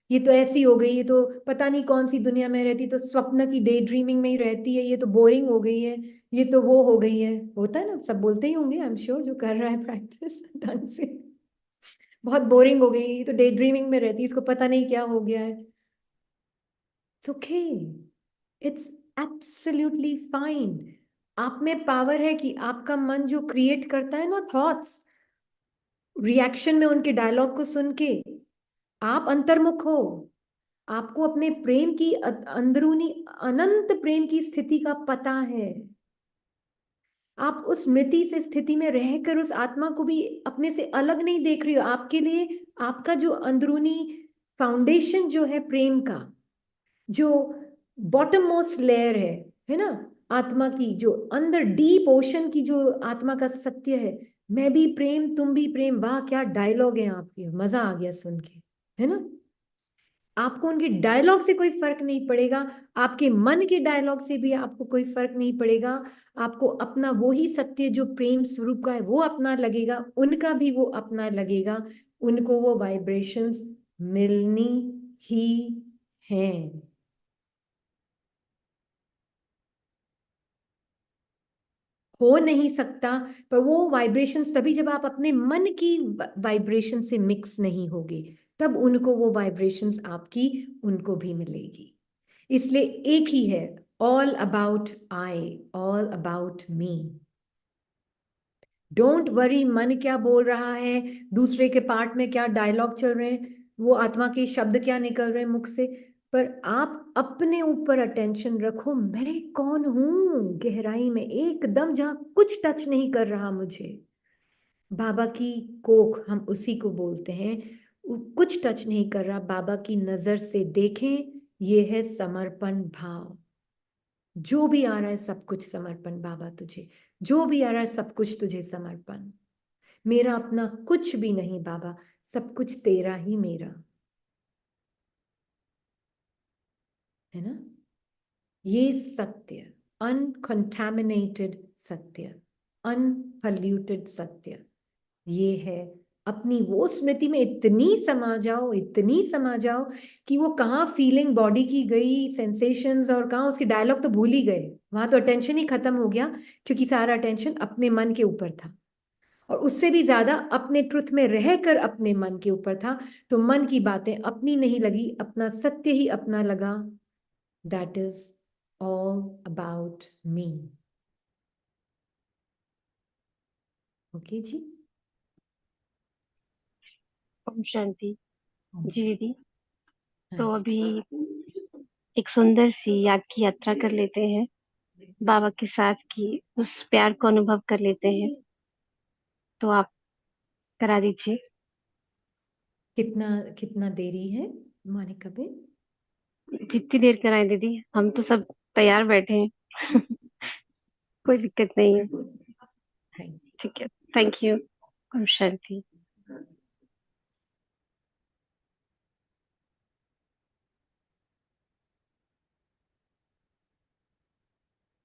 ये तो ऐसी हो गई, ये तो पता नहीं कौन सी दुनिया में रहती, तो स्वप्न की डे ड्रीमिंग में ही रहती है, ये तो बोरिंग हो गई है, ये तो वो हो गई है। होता है ना, सब बोलते ही होंगे, आई एम श्योर, जो कर रहा है प्रैक्टिस ढंग से, बहुत बोरिंग हो गई, ये तो डे ड्रीमिंग में रहती है, इसको पता नहीं क्या हो गया है। It's okay, it's absolutely fine. आप में पावर है कि आपका मन जो क्रिएट करता है ना थॉट्स, रिएक्शन में उनके डायलॉग को सुन के आप अंतर्मुख हो, आपको अपने प्रेम की अंदरूनी अनंत प्रेम की स्थिति का पता है। आप उस स्मृति से स्थिति में रहकर उस आत्मा को भी अपने से अलग नहीं देख रही हो। आपके लिए आपका जो अंदरूनी फाउंडेशन जो है प्रेम का, जो बॉटम मोस्ट लेयर है ना, आत्मा की जो अंदर डीप ओशन की जो आत्मा का सत्य है, मैं भी प्रेम तुम भी प्रेम, वाह क्या डायलॉग है आपके, मजा आ गया सुन के, है ना। आपको उनके डायलॉग से कोई फर्क नहीं पड़ेगा, आपके मन के डायलॉग से भी आपको कोई फर्क नहीं पड़ेगा। आपको अपना वो ही सत्य जो प्रेम स्वरूप का है वो अपना लगेगा, उनका भी वो अपना लगेगा, उनको वो वाइब्रेशंस मिलनी ही हैं। हो नहीं सकता, पर वो वाइब्रेशंस तभी जब आप अपने मन की वाइब्रेशन से मिक्स नहीं होगे, तब उनको वो वाइब्रेशंस आपकी उनको भी मिलेगी। इसलिए एक ही है, all about I, all about me. Don't worry मन क्या बोल रहा है, दूसरे के पार्ट में क्या डायलॉग चल रहे हैं, वो आत्मा के शब्द क्या निकल रहे हैं मुख से, पर आप अपने ऊपर अटेंशन रखो, मैं कौन हूं गहराई में एकदम, जहां कुछ टच नहीं कर रहा मुझे। बाबा की कोख हम उसी को बोलते हैं, कुछ टच नहीं कर रहा, बाबा की नजर से देखें, ये है समर्पण भाव। जो भी आ रहा है सब कुछ समर्पण बाबा तुझे, जो भी आ रहा है सब कुछ तुझे समर्पण, मेरा अपना कुछ भी नहीं बाबा, सब कुछ तेरा ही मेरा, है ना। ये सत्य, अनकंटामिनेटेड सत्य, अनपॉल्यूटेड सत्य, ये है। अपनी वो स्मृति में इतनी समा जाओ, इतनी समा जाओ कि वो कहाँ फीलिंग बॉडी की गई, सेंसेशंस, और कहाँ उसके डायलॉग तो भूल ही गए, वहां तो अटेंशन ही खत्म हो गया, क्योंकि सारा अटेंशन अपने मन के ऊपर था, और उससे भी ज्यादा अपने ट्रुथ में रहकर अपने मन के ऊपर था। तो मन की बातें अपनी नहीं लगी, अपना सत्य ही अपना लगा। That is all about me. Okay ji. ओम शांति। हाँ जी दीदी, तो जी। अभी एक सुंदर सी याद की यात्रा कर लेते हैं, बाबा के साथ की उस प्यार को अनुभव कर लेते हैं। तो आप करा दीजिए। कितना कितना देरी है मोनिका बेन? जितनी देर कराएं दीदी, हम तो सब तैयार बैठे हैं। कोई दिक्कत नहीं है। थैंक ठीक है, थैंक यू। ओम शांति।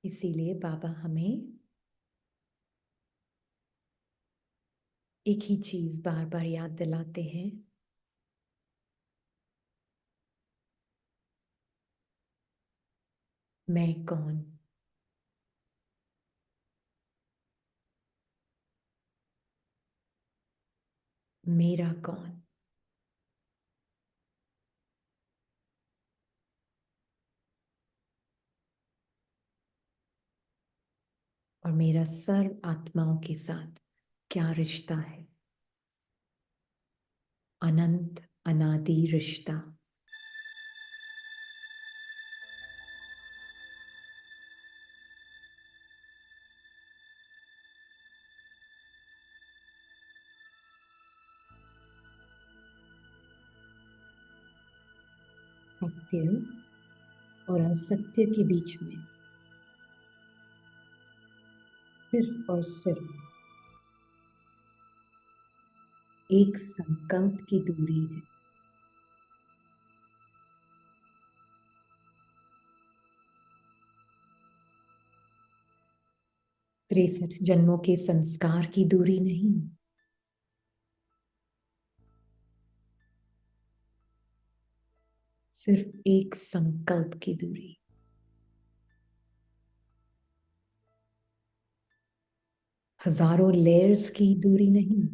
इसीलिए बाबा हमें एक ही चीज बार बार याद दिलाते हैं, मैं कौन। मेरा कौन। और मेरा सर्व आत्माओं के साथ क्या रिश्ता है। अनंत अनादि रिश्ता। सत्य और असत्य के बीच में सिर्फ और सिर्फ एक संकल्प की दूरी है। 63 जन्मों के संस्कार की दूरी नहीं, सिर्फ एक संकल्प की दूरी। हजारों लेयर्स की दूरी नहीं,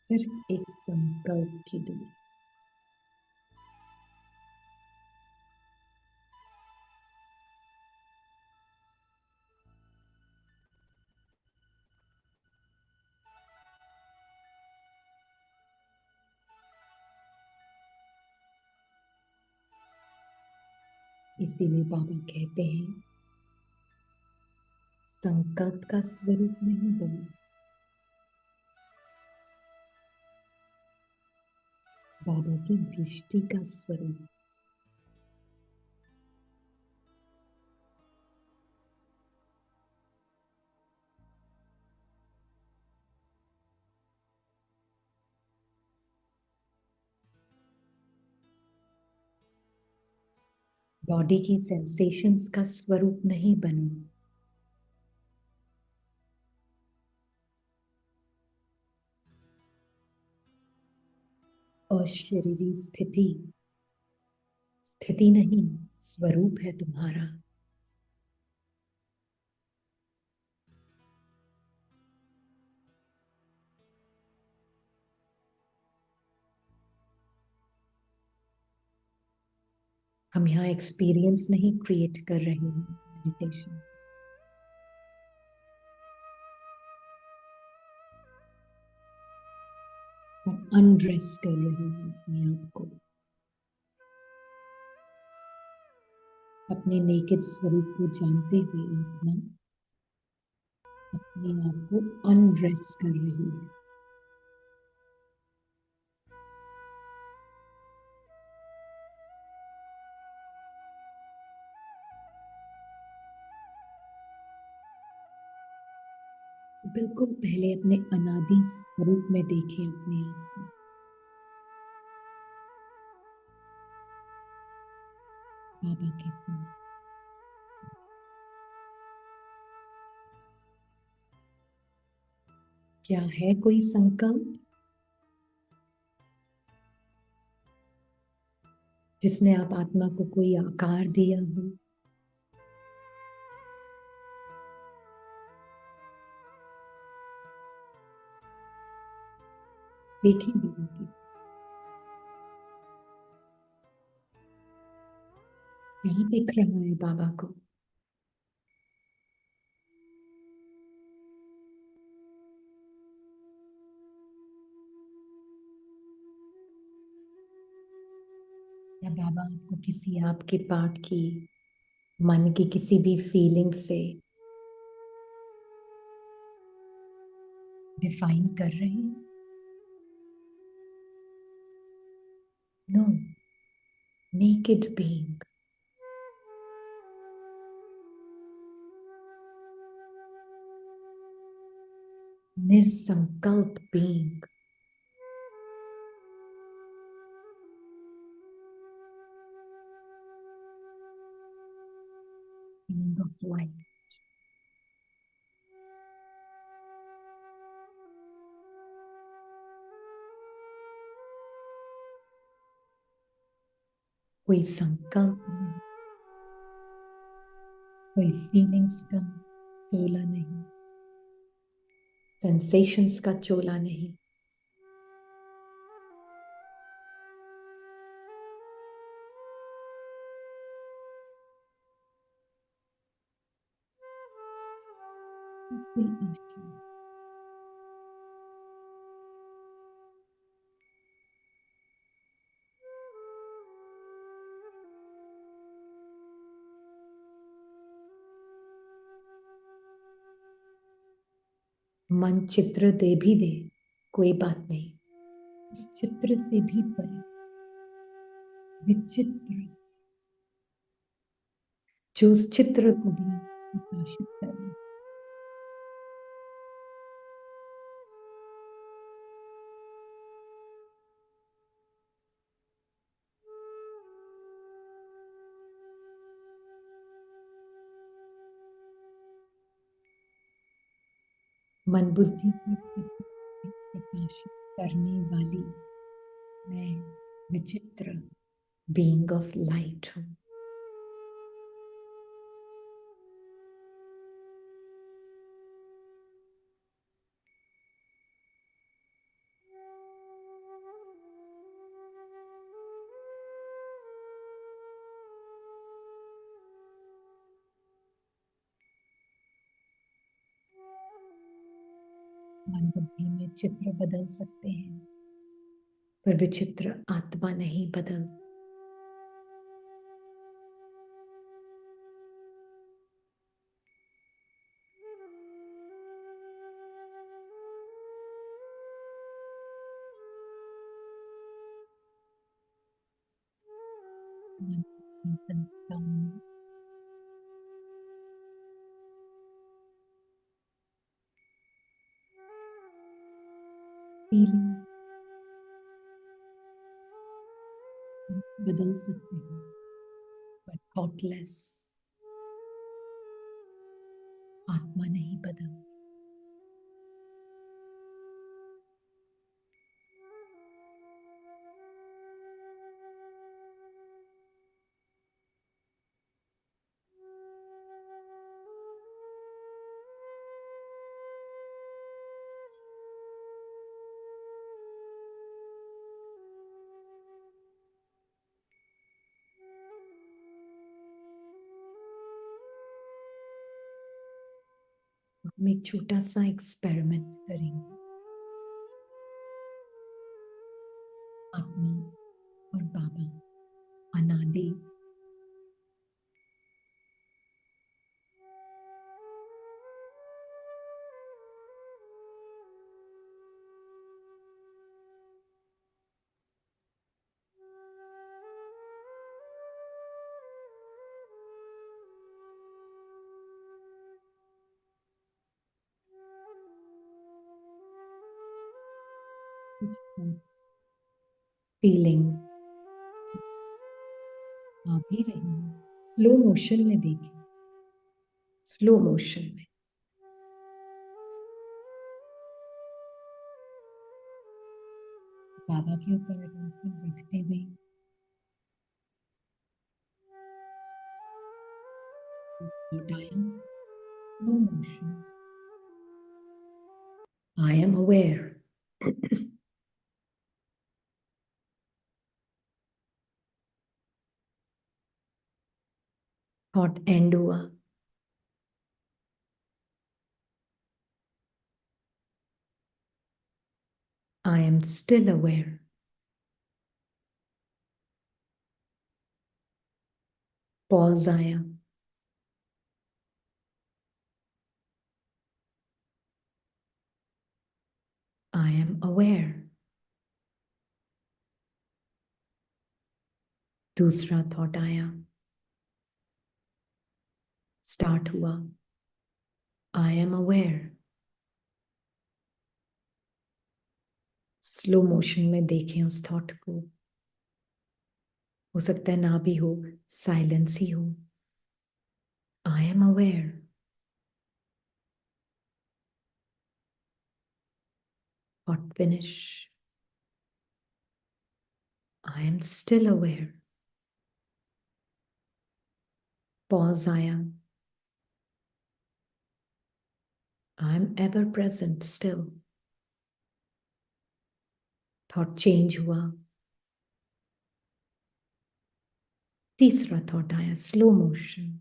सिर्फ एक संकल्प की दूरी। इसीलिए बाबा कहते हैं संकल्प का स्वरूप नहीं बनो, बाबा की दृष्टि का स्वरूप। बॉडी की सेंसेशंस का स्वरूप नहीं बनो, अशरीरी स्थिति स्थिति नहीं, स्वरूप है तुम्हारा। हम यहाँ एक्सपीरियंस नहीं क्रिएट कर रहे हैं मेडिटेशन, पर अनड्रेस कर रहे हैं अपने आप को, अपने नेकेड स्वरूप को जानते हुए आत्मा अपने आप को अनड्रेस कर रही है। बिल्कुल पहले अपने अनादि स्वरूप में देखें अपने आप को, बाबा के साथ। क्या है कोई संकल्प जिसने आप आत्मा को कोई आकार दिया हो? देखें बाबा की, यहाँ दिख रहा है बाबा को। या बाबा आपको किसी आपके पार्ट की, मन की किसी भी फीलिंग से डिफाइन कर रहे हैं? नो, नेकेड बीइंग, निर्संकल्प बीइंग, बीइंग ऑफ लाइफ। कोई संकल्प नहीं, कोई फीलिंग्स का चोला नहीं, सेंसेशंस का चोला नहीं, बिल्कुल आशा। मन चित्र दे भी दे, कोई बात नहीं, उस चित्र से भी परे विचित्र, जो उस चित्र को भी प्रकाशित करे। मन बुद्धि के प्रकाशित करने वाली मैं विचित्र बीइंग ऑफ लाइट हूं। मन बुद्धि में चित्र बदल सकते हैं, पर विचित्र आत्मा नहीं बदल। मन की संस्थाओं, फीलिंग बदल सकते हैं, पर थॉटलेस आत्मा नहीं बदल। हम एक छोटा सा एक्सपेरिमेंट करेंगे। आत्मा और बाबा अनादि फीलिंग्स आ भी रही हैं, स्लो मोशन में देखें, स्लो मोशन में। बाबा के ऊपर अटेंशन रखते हुए what I am, no motion. I am aware. Thought end हुआ, I am still aware. Pause आया, I am aware. दूसरा थॉट आया, स्टार्ट हुआ, I am aware. Slow motion में देखें उस थॉट को, हो सकता है ना भी हो, साइलेंस ही हो। I am aware. Thought finish. I am still aware. Pause आया, I am ever present still. Thought change हुआ, तीसरा थॉट आया, स्लो मोशन।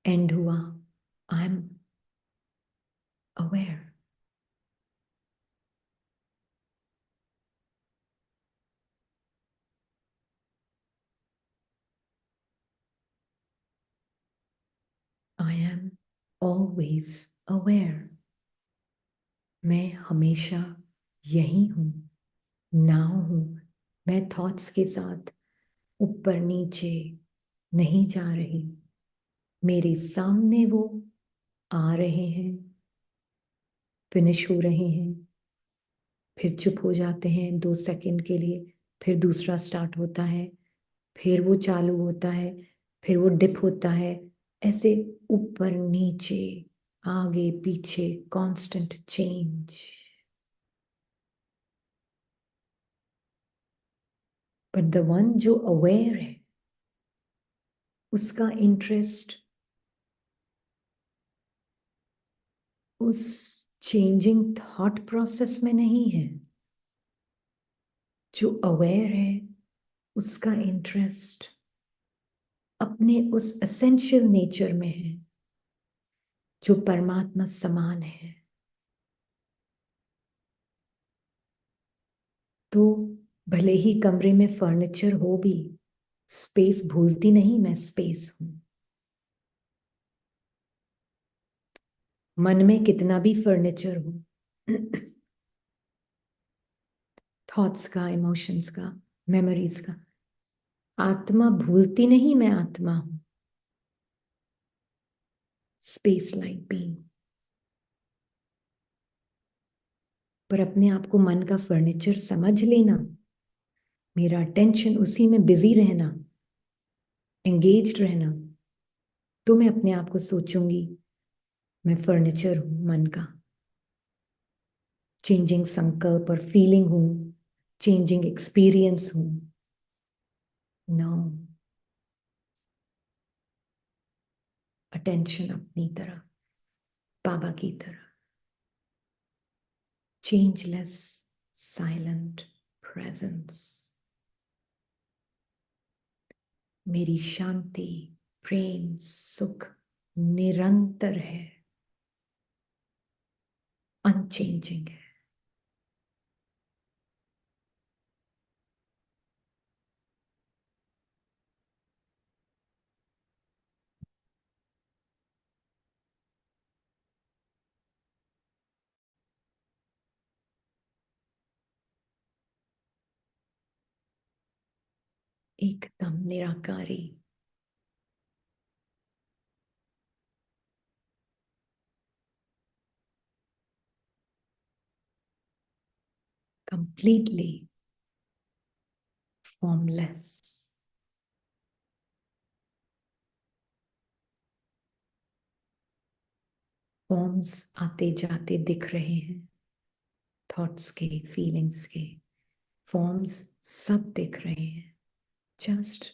एंड हुआ, I am aware. I am always aware. मैं हमेशा यही हूं, नाउ हूं। मैं थॉट्स के साथ ऊपर नीचे नहीं जा रही। मेरे सामने वो आ रहे हैं, फिनिश हो रहे हैं, फिर चुप हो जाते हैं 2 सेकंड के लिए, फिर दूसरा स्टार्ट होता है, फिर वो चालू होता है, फिर वो डिप होता है। ऐसे ऊपर नीचे, आगे पीछे, constant change. But the one जो अवेयर है, उसका इंटरेस्ट उस चेंजिंग थॉट प्रोसेस में नहीं है। जो अवेयर है, उसका इंटरेस्ट अपने उस एसेंशियल नेचर में है, जो परमात्मा समान है। तो भले ही कमरे में फर्नीचर हो भी, स्पेस भूलती नहीं मैं स्पेस हूं। मन में कितना भी फर्नीचर हो, थॉट्स का, इमोशंस का, मेमोरीज का, आत्मा भूलती नहीं मैं आत्मा हूं। Space like being. पर अपने आप को मन का फर्नीचर समझ लेना, मेरा अटेंशन उसी में बिजी रहना, एंगेज्ड रहना, तो मैं अपने आप को सोचूंगी मैं फर्नीचर हूं मन का। चेंजिंग संकल्प और फीलिंग हूं, चेंजिंग एक्सपीरियंस हूं। नो, अटेंशन अपनी तरफ, बाबा की तरफ। Changeless silent presence. मेरी शांति, प्रेम, सुख निरंतर है, अनचेंजिंग है। एकदम निराकारी। Completely formless. फॉर्म्स आते जाते दिख रहे हैं, थॉट्स के, फीलिंग्स के फॉर्म्स सब दिख रहे हैं। Just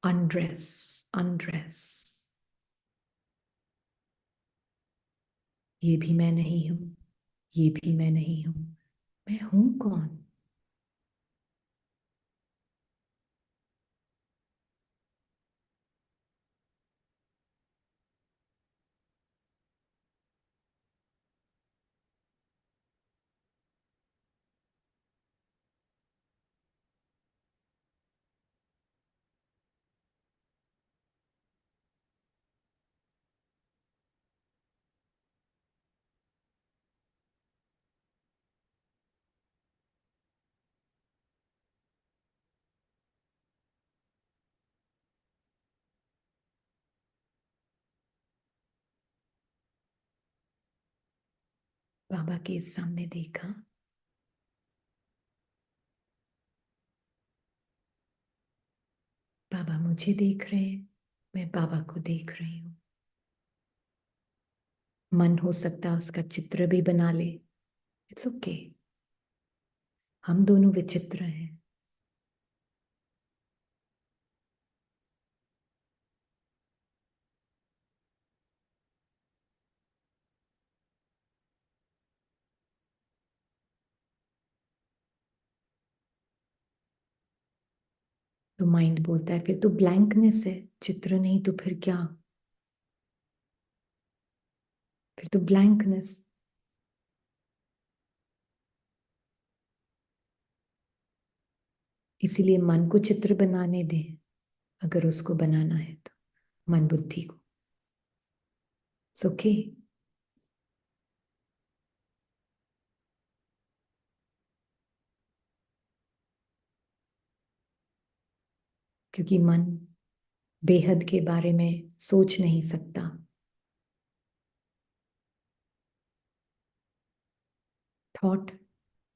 undress, undress. ये भी मैं नहीं हूं, ये भी मैं नहीं हूं। मैं हूं कौन? बाबा के सामने देखा, बाबा मुझे देख रहे हैं, मैं बाबा को देख रही हूं। मन हो सकता है उसका चित्र भी बना ले, इट्स ओके। हम दोनों विचित्र हैं। तो माइंड बोलता है फिर तो ब्लैंकनेस है, चित्र नहीं तो फिर क्या? फिर तो ब्लैंकनेस। इसीलिए मन को चित्र बनाने दें, अगर उसको बनाना है तो, मन बुद्धि को। ओके। क्योंकि मन बेहद के बारे में सोच नहीं सकता। थॉट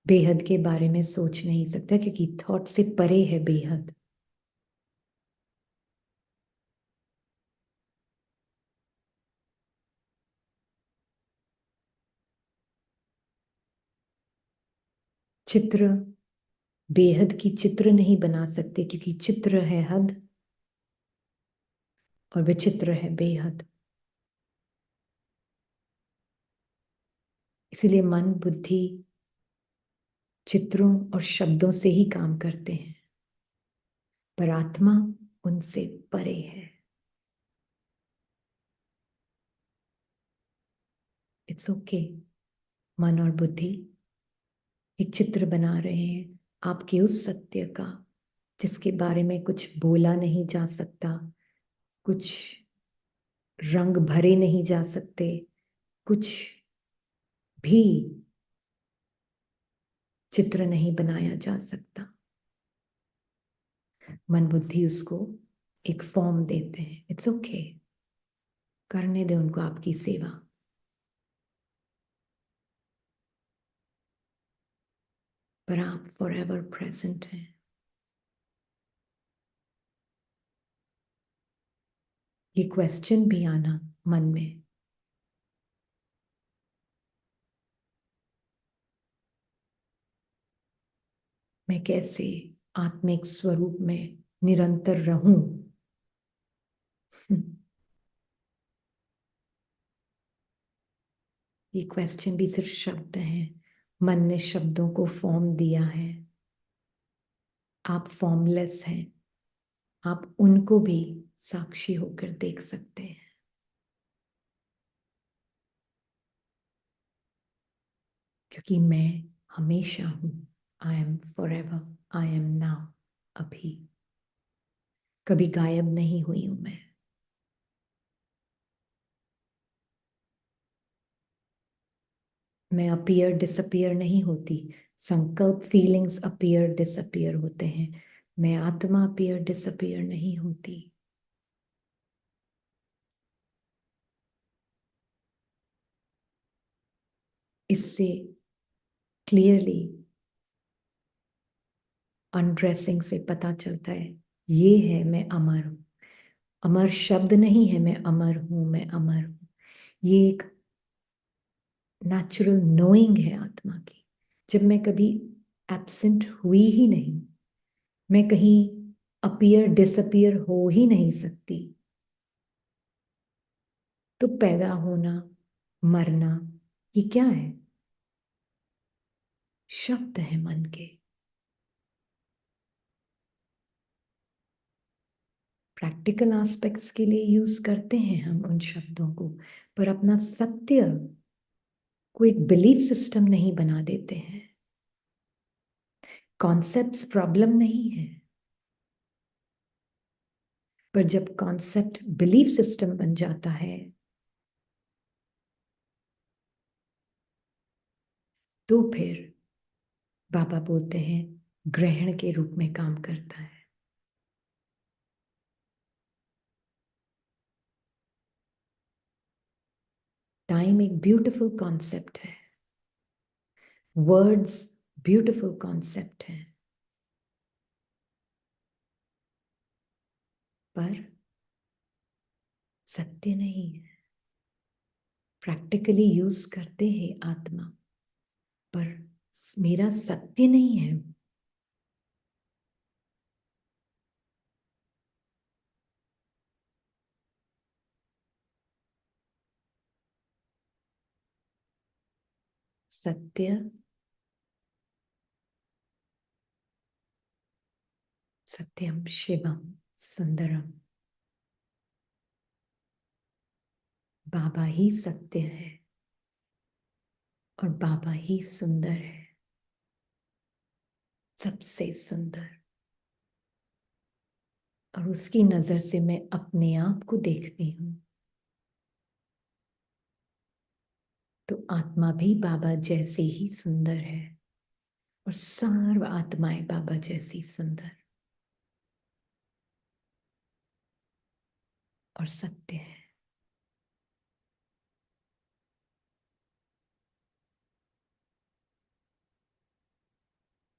बेहद के बारे में सोच नहीं सकता, क्योंकि थॉट से परे है बेहद। चित्र बेहद की चित्र नहीं बना सकते, क्योंकि चित्र है हद और विचित्र है बेहद। इसीलिए मन बुद्धि चित्रों और शब्दों से ही काम करते हैं, पर आत्मा उनसे परे है। It's okay. मन और बुद्धि एक चित्र बना रहे हैं आपके उस सत्य का, जिसके बारे में कुछ बोला नहीं जा सकता, कुछ रंग भरे नहीं जा सकते, कुछ भी चित्र नहीं बनाया जा सकता। मन बुद्धि उसको एक फॉर्म देते हैं। इट्स ओके, करने दे उनको आपकी सेवा। पर आप फॉर एवर प्रेजेंट हैं। ये क्वेश्चन भी आना मन में, मैं कैसे आत्मिक स्वरूप में निरंतर रहूं? ये क्वेश्चन भी सिर्फ शब्द हैं। मन ने शब्दों को फॉर्म दिया है। आप फॉर्मलेस हैं। आप उनको भी साक्षी होकर देख सकते हैं। क्योंकि मैं हमेशा हूं। I am for ever, I am now, अभी। कभी गायब नहीं हुई हूं मैं। मैं अपीयर डिसअपियर नहीं होती। संकल्प फीलिंग्स अपीयर डिसअपियर होते हैं। मैं आत्मा अपीयर डिसअपियर नहीं होती। इससे क्लियरली अनड्रेसिंग से पता चलता है, ये है मैं अमर हूं। अमर शब्द नहीं है, मैं अमर हूं, मैं अमर हूं। ये एक नेचुरल नोइंग है आत्मा की। जब मैं कभी एब्सेंट हुई ही नहीं, मैं कहीं अपीयर डिसअपियर हो ही नहीं सकती, तो पैदा होना मरना ये क्या है? शब्द है मन के। प्रैक्टिकल एस्पेक्ट्स के लिए यूज करते हैं हम उन शब्दों को, पर अपना सत्य को एक बिलीफ सिस्टम नहीं बना देते हैं। कॉन्सेप्ट्स प्रॉब्लम नहीं है, पर जब कॉन्सेप्ट बिलीफ सिस्टम बन जाता है, तो फिर बाबा बोलते हैं ग्रहण के रूप में काम करता है। टाइम एक ब्यूटीफुल कॉन्सेप्ट है। वर्ड्स ब्यूटीफुल कॉन्सेप्ट है, पर सत्य नहीं है। प्रैक्टिकली यूज करते हैं आत्मा, पर मेरा सत्य नहीं है। सत्य सत्यम शिवम सुंदरम, बाबा ही सत्य है और बाबा ही सुंदर है, सबसे सुंदर। और उसकी नजर से मैं अपने आप को देखती हूं तो आत्मा भी बाबा जैसी ही सुंदर है और सर्व आत्माएं बाबा जैसी सुंदर और सत्य है।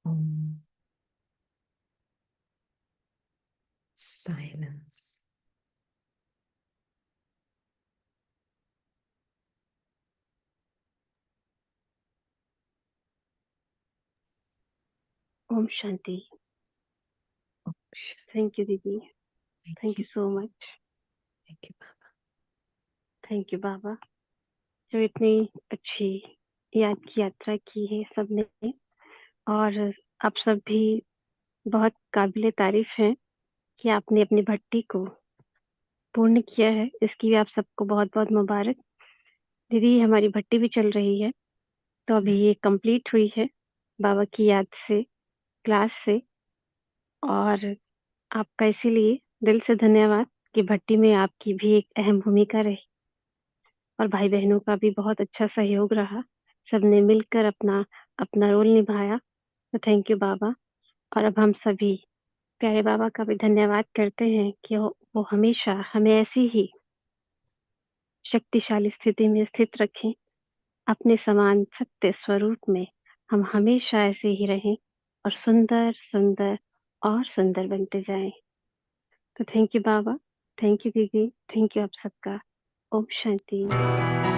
ओम साइलेंस। ओम शांति। थैंक यू दीदी, thank you so much. Thank you Baba. Thank you Baba, जो इतनी अच्छी याद की यात्रा की है सबने, और आप सब भी बहुत काबिले तारीफ हैं कि आपने अपनी भट्टी को पूर्ण किया है। इसकी भी आप सबको बहुत बहुत मुबारक। दीदी हमारी भट्टी भी चल रही है, तो अभी ये कंप्लीट हुई है बाबा की याद से, क्लास से, और आपका इसीलिए दिल से धन्यवाद कि भट्टी में आपकी भी एक अहम भूमिका रही और भाई बहनों का भी बहुत अच्छा सहयोग रहा। सबने मिलकर अपना अपना रोल निभाया। तो थैंक यू बाबा। और अब हम सभी प्यारे बाबा का भी धन्यवाद करते हैं कि वो हमेशा हमें ऐसी ही शक्तिशाली स्थिति में स्थित रखें। अपने समान सत्य स्वरूप में हम हमेशा ऐसे ही रहें और सुंदर सुंदर और सुंदर बनते जाएं। तो thank you Baba, thank you दीदी, थैंक यू आप सबका। ओम शांति।